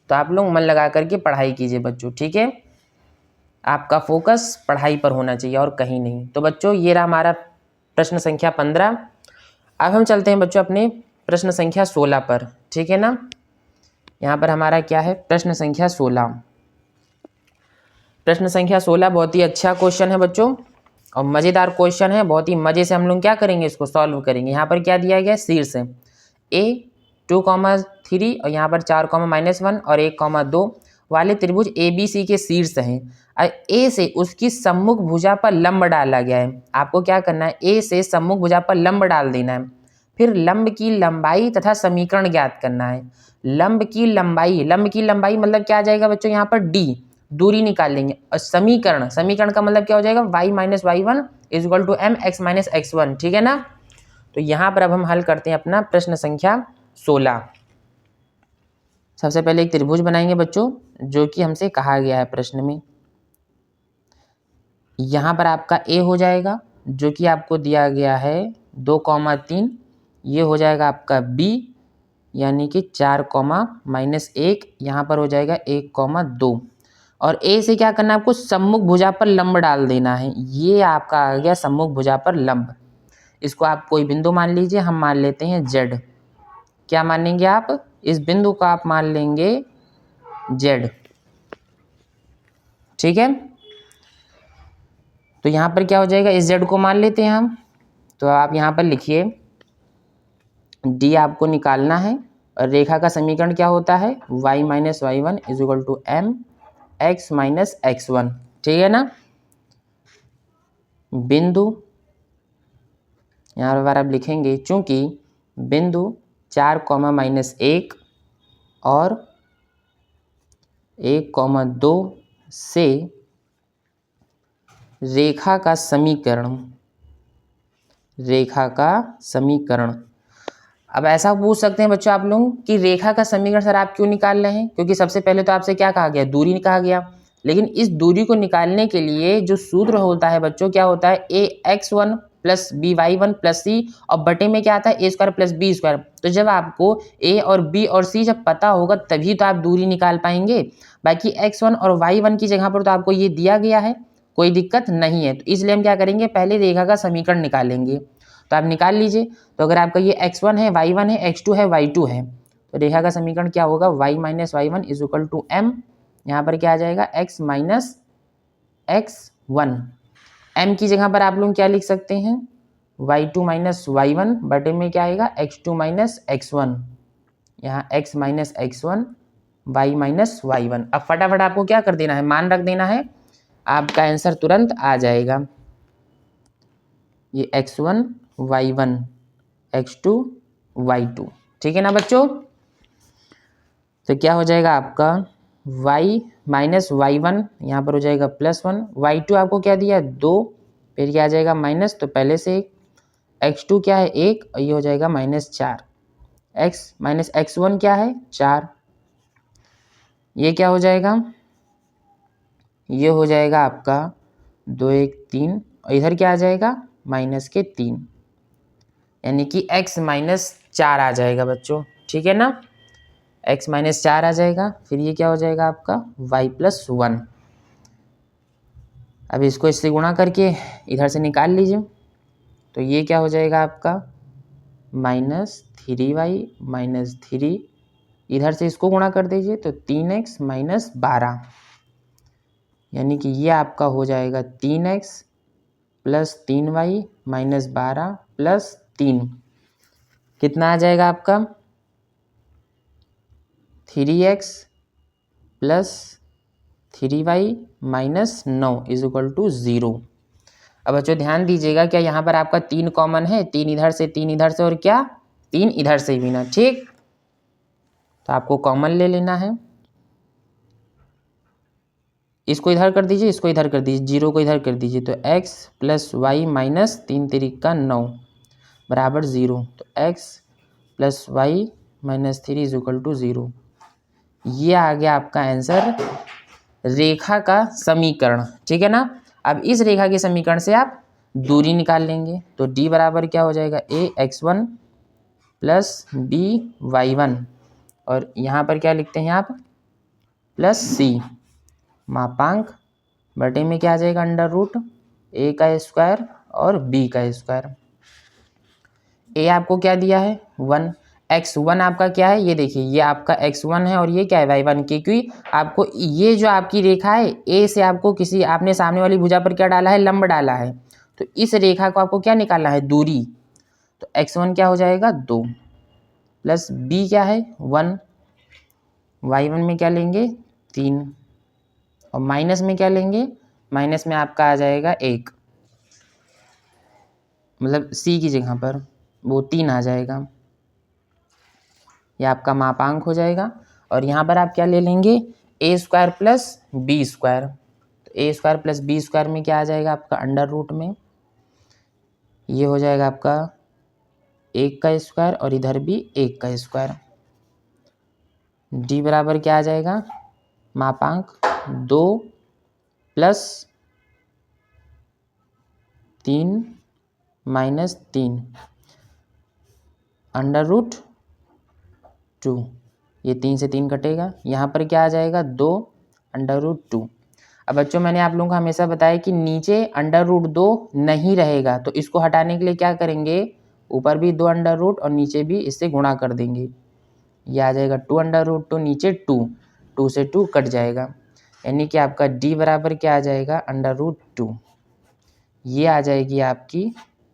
तो आप लोग मन लगा करके पढ़ाई कीजिए बच्चों। ठीक है, आपका फोकस पढ़ाई पर होना चाहिए और कहीं नहीं। तो बच्चों ये रहा हमारा प्रश्न संख्या 15। अब हम चलते हैं बच्चों अपने प्रश्न संख्या 16 पर। ठीक है ना, यहाँ पर हमारा क्या है प्रश्न संख्या 16। प्रश्न संख्या 16 बहुत ही अच्छा क्वेश्चन है बच्चों, और मज़ेदार क्वेश्चन है, बहुत ही मज़े से हम लोग क्या करेंगे इसको सॉल्व करेंगे। यहाँ पर क्या दिया गया शीर्ष है A2,3 और यहाँ पर 4,-1 और 1,2 वाले त्रिभुज ABC के शीर्ष हैं। A से उसकी सम्मुख भुजा पर लंब डाला गया है। आपको क्या करना है, A से सम्मुख भुजा पर लंब डाल देना है, फिर लंब की लंबाई तथा समीकरण ज्ञात करना है। लंब की लंबाई मतलब क्या आ जाएगा बच्चों, यहाँ पर D दूरी निकाल लेंगे, और समीकरण का मतलब क्या हो जाएगा y - y1 = mx - x1। ठीक है ना, तो यहाँ पर अब हम हल करते हैं अपना प्रश्न संख्या 16। सबसे पहले एक त्रिभुज बनाएंगे बच्चों, जो कि हमसे कहा गया है प्रश्न में। यहाँ पर आपका A हो जाएगा जो कि आपको दिया गया है 2,3, ये हो जाएगा आपका B यानी कि 4,-1, यहाँ पर हो जाएगा 1,2, और A से क्या करना है आपको सम्मुख भुजा पर लंब डाल देना है। ये आपका आ गया सम्मुख भुजा पर लंब। इसको आप कोई बिंदु मान लीजिए, हम मान लेते हैं Z। क्या मानेंगे आप, इस बिंदु का आप मान लेंगे Z। ठीक है, तो यहाँ पर क्या हो जाएगा, इस Z को मान लेते हैं हम। तो आप यहाँ पर लिखिए D आपको निकालना है, और रेखा का समीकरण क्या होता है y - y1 = mx - x1। ठीक है ना, बिंदु यहाँ पर आप लिखेंगे, चूंकि बिंदु 4,-1 और 1,2 से रेखा का समीकरण। अब ऐसा पूछ सकते हैं बच्चों आप लोग कि रेखा का समीकरण सर आप क्यों निकाल रहे हैं, क्योंकि सबसे पहले तो आपसे क्या कहा गया, दूरी कहा गया। लेकिन इस दूरी को निकालने के लिए जो सूत्र होता है बच्चों क्या होता है, ax1 plus B Y one plus C, और बटे में क्या आता है A square plus B square. तो जब आपको ए और बी और सी जब पता होगा तभी तो आप दूरी निकाल पाएंगे। बाकी x1 और y1 की जगह पर तो आपको ये दिया गया है, कोई दिक्कत नहीं है। तो इसलिए हम क्या करेंगे, पहले रेखा का समीकरण निकालेंगे। तो आप निकाल लीजिए। तो अगर आपका ये x1 है, y1 है, x2 है, y2 है, तो रेखा का समीकरण क्या होगा, y minus y one is equal to m, यहाँ पर क्या आ जाएगा x माइनस x1। m की जगह पर आप लोग क्या लिख सकते हैं, y2 माइनस वाई वन बटे में क्या आएगा x2 माइनस x1, यहाँ x minus x1 y minus y one. अब फटाफट आपको क्या कर देना है, मान रख देना है, आपका आंसर तुरंत आ जाएगा। ये x1 y1 x2 y2, ठीक है ना बच्चों। तो क्या हो जाएगा आपका y माइनस वाई वन, यहाँ पर हो जाएगा +1, y2 आपको क्या दिया 2, फिर क्या आ जाएगा माइनस, तो पहले से x2 क्या है 1, और ये हो जाएगा -4, x माइनस x1 क्या है 4, ये क्या हो जाएगा, ये हो जाएगा आपका 2 1 3, और इधर क्या आ जाएगा -3, यानी कि x माइनस 4 आ जाएगा बच्चों, ठीक है ना, x माइनस 4 आ जाएगा। फिर ये क्या हो जाएगा आपका y प्लस 1। अब इसको इससे गुणा करके इधर से निकाल लीजिए। तो ये क्या हो जाएगा आपका -3y माइनस 3, इधर से इसको गुणा कर दीजिए तो 3x माइनस 12, यानी कि ये आपका हो जाएगा 3x plus 3y minus 12 plus 3, कितना आ जाएगा आपका 3x plus 3y minus 9 is equal to 0। अब बच्चों ध्यान दीजिएगा, क्या यहाँ पर आपका 3 कॉमन है, 3 इधर से 3 इधर से और क्या 3 इधर से भी ना, ठीक। तो आपको कॉमन ले लेना है, इसको इधर कर दीजिए, इसको इधर कर दीजिए, 0 को इधर कर दीजिए, तो x प्लस वाई माइनस 3 तिरिक का 9 बराबर 0। तो x plus y minus 3 is equal to 0। ये आ गया आपका आंसर, रेखा का समीकरण, ठीक है ना। अब इस रेखा के समीकरण से आप दूरी निकाल लेंगे। तो d बराबर क्या हो जाएगा a x1 plus b y1, और यहाँ पर क्या लिखते हैं आप प्लस c, मापांक बटे में क्या आ जाएगा अंडर रूट a का स्क्वायर और b का स्क्वायर। a आपको क्या दिया है 1, x1 आपका क्या है, ये देखिए ये आपका x1 है और ये क्या है y1, क्योंकि आपको ये जो आपकी रेखा है a से आपको किसी आपने सामने वाली भुजा पर क्या डाला है लंब डाला है, तो इस रेखा को आपको क्या निकालना है दूरी। तो x1 क्या हो जाएगा 2 प्लस b क्या है 1, y1 में क्या लेंगे 3, और माइनस में क्या लेंगे, माइनस में आपका आ जाएगा 1, मतलब c की जगह पर वो 3 आ जाएगा, यह आपका मापांक हो जाएगा। और यहाँ पर आप क्या ले लेंगे a square plus B square, तो a square plus B square में क्या आ जाएगा आपका अंडर रूट में, ये हो जाएगा आपका 1 का स्क्वायर और इधर भी 1 का स्क्वायर। d बराबर क्या आ जाएगा मापांक 2 प्लस 3 माइनस 3 अंडर रूट 2, ये 3 से 3 कटेगा, यहाँ पर क्या आ जाएगा 2 अंडर रूट 2। अब बच्चों मैंने आप लोगों को हमेशा बताया कि नीचे अंडर रूट 2 नहीं रहेगा, तो इसको हटाने के लिए क्या करेंगे, ऊपर भी 2 अंडर रूट और नीचे भी इससे गुणा कर देंगे, ये आ जाएगा 2 अंडर रूट 2, नीचे 2, 2 से 2 कट जाएगा, यानी कि आपका d बराबर क्या आ जाएगा अंडर रूट 2, ये आ जाएगी आपकी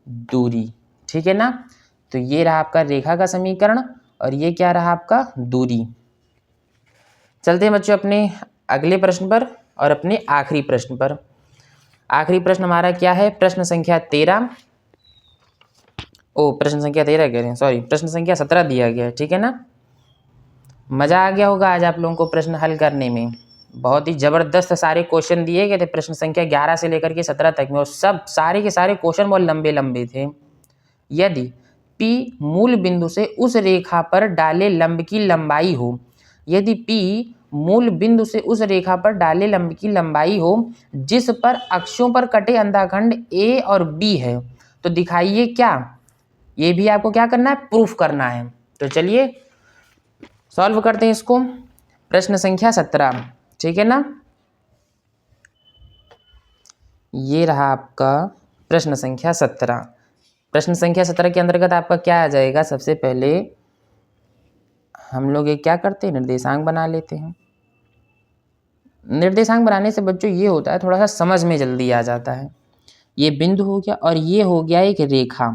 दूरी, ठीक है ना। तो ये रहा आपका रेखा का समीकरण और ये क्या रहा आपका दूरी। चलते हैं बच्चों अपने अगले प्रश्न पर और अपने आखिरी प्रश्न पर। आखिरी प्रश्न हमारा क्या है, प्रश्न संख्या 13, प्रश्न संख्या 13 कह रहे हैं, सॉरी प्रश्न संख्या 17 दिया गया है, ठीक है ना। मज़ा आ गया होगा आज आप लोगों को प्रश्न हल करने में, बहुत ही ज़बरदस्त सारे क्वेश्चन दिए गए थे प्रश्न संख्या 11 से लेकर के 17 तक में, और सब सारे के सारे क्वेश्चन बहुत लंबे लंबे थे। यदि P मूल बिंदु से उस रेखा पर डाले लंब की लंबाई हो, यदि P मूल बिंदु से उस रेखा पर डाले लंब की लंबाई हो जिस पर अक्षों पर कटे अंधाखंड A और B है, तो दिखाइए क्या, ये भी आपको क्या करना है, प्रूफ करना है। तो चलिए सॉल्व करते हैं इसको। प्रश्न संख्या 17, ठीक है ना। ये रहा आपका प्रश्न संख्या 17। प्रश्न संख्या 17 के अंतर्गत आपका क्या आ जाएगा, सबसे पहले हम लोग ये क्या करते हैं, निर्देशांक बना लेते हैं। निर्देशांक बनाने से बच्चों ये होता है, थोड़ा सा समझ में जल्दी आ जाता है। ये बिंदु हो गया और ये हो गया एक रेखा,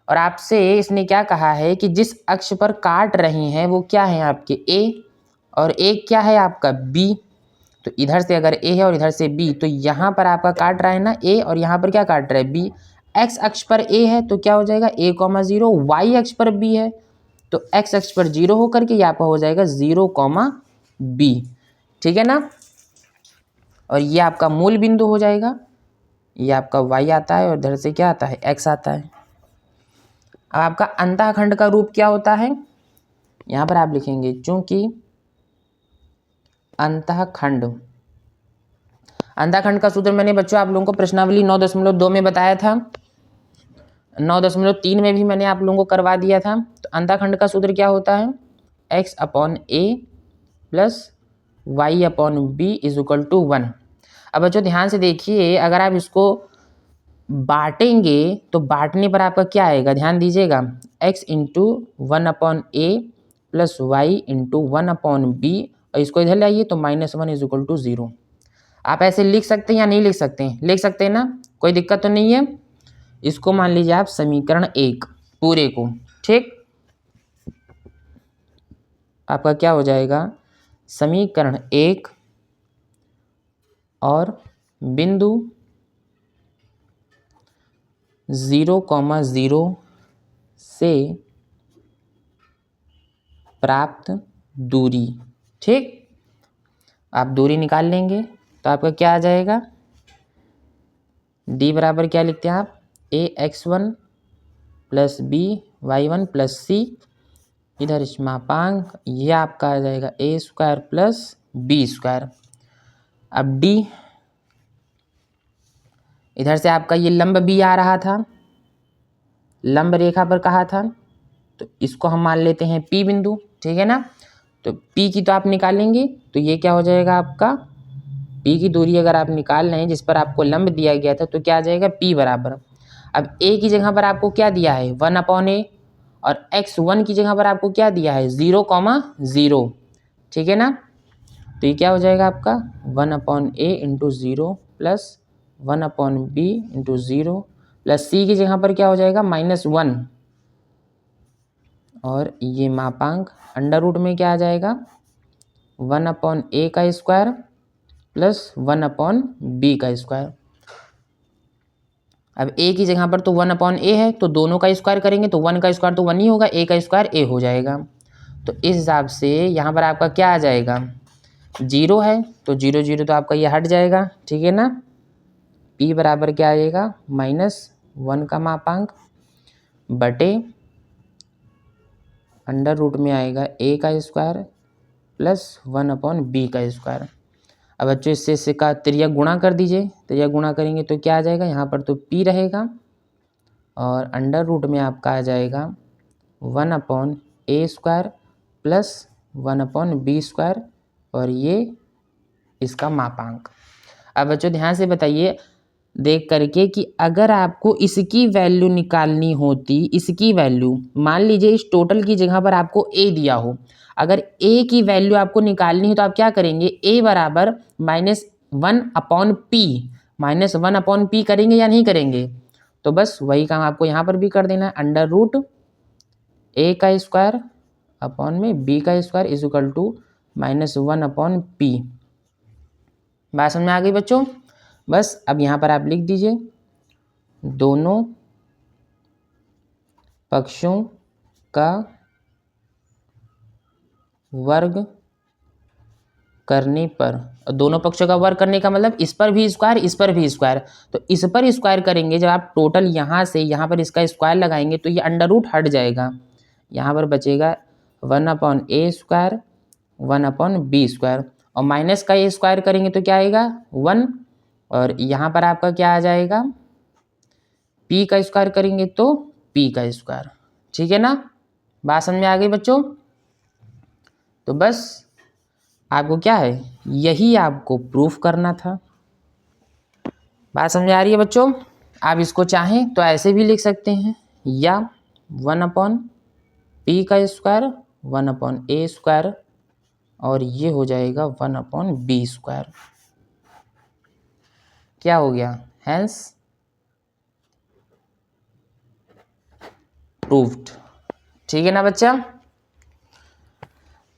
और आपसे इसने क्या कहा है कि जिस अक्ष पर काट रही हैं वो क्या है आपके ए, और एक क्या है आपका बी। तो इधर से अगर ए है और इधर से बी, तो यहाँ पर आपका काट रहा है ना ए, और यहाँ पर क्या काट रहा है बी। एक्स अक्ष पर ए है तो क्या हो जाएगा a,0, वाई अक्ष पर बी है तो एक्स अक्ष पर 0 होकर के यहाँ पर हो जाएगा 0,b, ठीक है ना। और ये आपका मूल बिंदु हो जाएगा, ये आपका y आता है और इधर से क्या आता है x आता है। अब आपका अंतःखंड का रूप क्या होता है, यहाँ पर आप लिखेंगे चूंकि अंतःखंड, अंतःखंड का सूत्र मैंने बच्चों आप लोगों को प्रश्नावली 9.2 में बताया था, 9.3 में भी मैंने आप लोगों को करवा दिया था। तो अंतःखंड का सूत्र क्या होता है, x/a plus y/b is equal to 1। अब बच्चों ध्यान से देखिए, अगर आप इसको बांटेंगे तो बांटने पर आपका क्या आएगा, ध्यान दीजिएगा, x into 1/a plus y into 1/b, और इसको इधर ले आइए तो -1 इज इक्वल टू 0। आप ऐसे लिख सकते हैं या नहीं लिख सकते हैं, लिख सकते हैं ना, कोई दिक्कत तो नहीं है। इसको मान लीजिए आप समीकरण 1 पूरे को, ठीक। आपका क्या हो जाएगा, समीकरण 1 और बिंदु 0,0 से प्राप्त दूरी, ठीक। आप दूरी निकाल लेंगे तो आपका क्या आ जाएगा, d बराबर क्या लिखते हैं आप, ax1 plus by1 plus c, इधर इष्मापांक, ये आपका आ जाएगा a² प्लस b²। अब d, इधर से आपका ये लंब b आ रहा था, लंब रेखा पर कहा था, तो इसको हम मान लेते हैं p बिंदु, ठीक है ना। तो p की तो आप निकालेंगे तो ये क्या हो जाएगा आपका, p की दूरी अगर आप निकाल रहे हैं जिस पर आपको लंब दिया गया था तो क्या आ जाएगा p बराबर, अब a की जगह पर आपको क्या दिया है 1/a, और x1 की जगह पर आपको क्या दिया है 0,0, ठीक है ना। तो ये क्या हो जाएगा आपका 1/a into 0 plus 1/b into 0 plus c की जगह पर क्या हो जाएगा -1, और ये मापांक अंडर रूट में क्या आ जाएगा 1/a का स्क्वायर प्लस 1/b का स्क्वायर। अब a की जगह पर तो 1/a है तो दोनों का स्क्वायर करेंगे तो 1 का स्क्वायर तो 1 ही होगा, a का स्क्वायर a हो जाएगा। तो इस हिसाब से यहाँ पर आपका क्या आ जाएगा, 0 है तो 0 0 तो आपका ये हट जाएगा, ठीक है ना। p बराबर क्या आएगा -1 का मापांक बटे अंडर रूट में आएगा a का स्क्वायर प्लस 1/b का स्क्वायर। अब बच्चों इससे का त्रिज्या गुणा कर दीजिए, त्रिज्या गुणा करेंगे तो क्या आ जाएगा, यहाँ पर तो p रहेगा और अंडर रूट में आपका आ जाएगा 1/a² प्लस 1/b², और ये इसका मापांक। अब बच्चों ध्यान से बताइए देख करके कि अगर आपको इसकी वैल्यू निकालनी होती, इसकी वैल्यू मान लीजिए इस टोटल की जगह पर आपको a दिया हो, अगर a की वैल्यू आपको निकालनी है तो आप क्या करेंगे, a बराबर -1/p, -1/p करेंगे या नहीं करेंगे। तो बस वही काम आपको यहाँ पर भी कर देना है, अंडर रूट a का स्क्वायर अपॉन में b का square is equal to -1/p। बात समझ में आ गई बच्चों। बस अब यहाँ पर आप लिख दीजिए दोनों पक्षों का वर्ग करने पर, दोनों पक्षों का वर्ग करने का मतलब इस पर भी स्क्वायर इस पर भी स्क्वायर, तो इस पर स्क्वायर करेंगे जब आप टोटल यहाँ से यहाँ पर इसका स्क्वायर लगाएंगे तो ये अंडर रूट हट जाएगा, यहाँ पर बचेगा 1/a², 1/b², और माइनस का a स्क्वायर करेंगे तो क्या आएगा 1, और यहाँ पर आपका क्या आ जाएगा p का स्क्वायर करेंगे तो p का स्क्वायर। ठीक है ना, बात समझ में आ गई बच्चों। तो बस आपको क्या है, यही आपको प्रूफ करना था। बात समझ में आ रही है बच्चों। आप इसको चाहें तो ऐसे भी लिख सकते हैं, या 1/p का स्क्वायर 1/a स्क्वायर, और ये हो जाएगा 1/b स्क्वायर। क्या हो गया, हैंस प्रूव्ड। ठीक है ना बच्चा।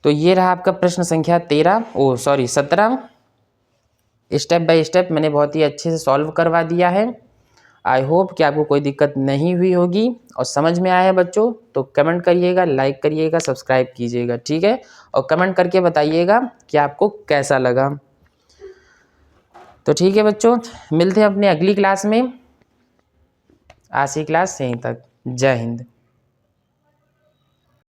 तो ये रहा आपका प्रश्न संख्या 17। स्टेप बाय स्टेप मैंने बहुत ही अच्छे से सॉल्व करवा दिया है। आई होप कि आपको कोई दिक्कत नहीं हुई होगी और समझ में आया है बच्चों। तो कमेंट करिएगा, लाइक करिएगा, सब्सक्राइब कीजिएगा। ठीक है, और कमेंट करके बताइएगा कि आपको कैसा लगा। तो ठीक है बच्चों, मिलते हैं अपने अगली क्लास में। आज की क्लास यहीं तक। जय हिंद।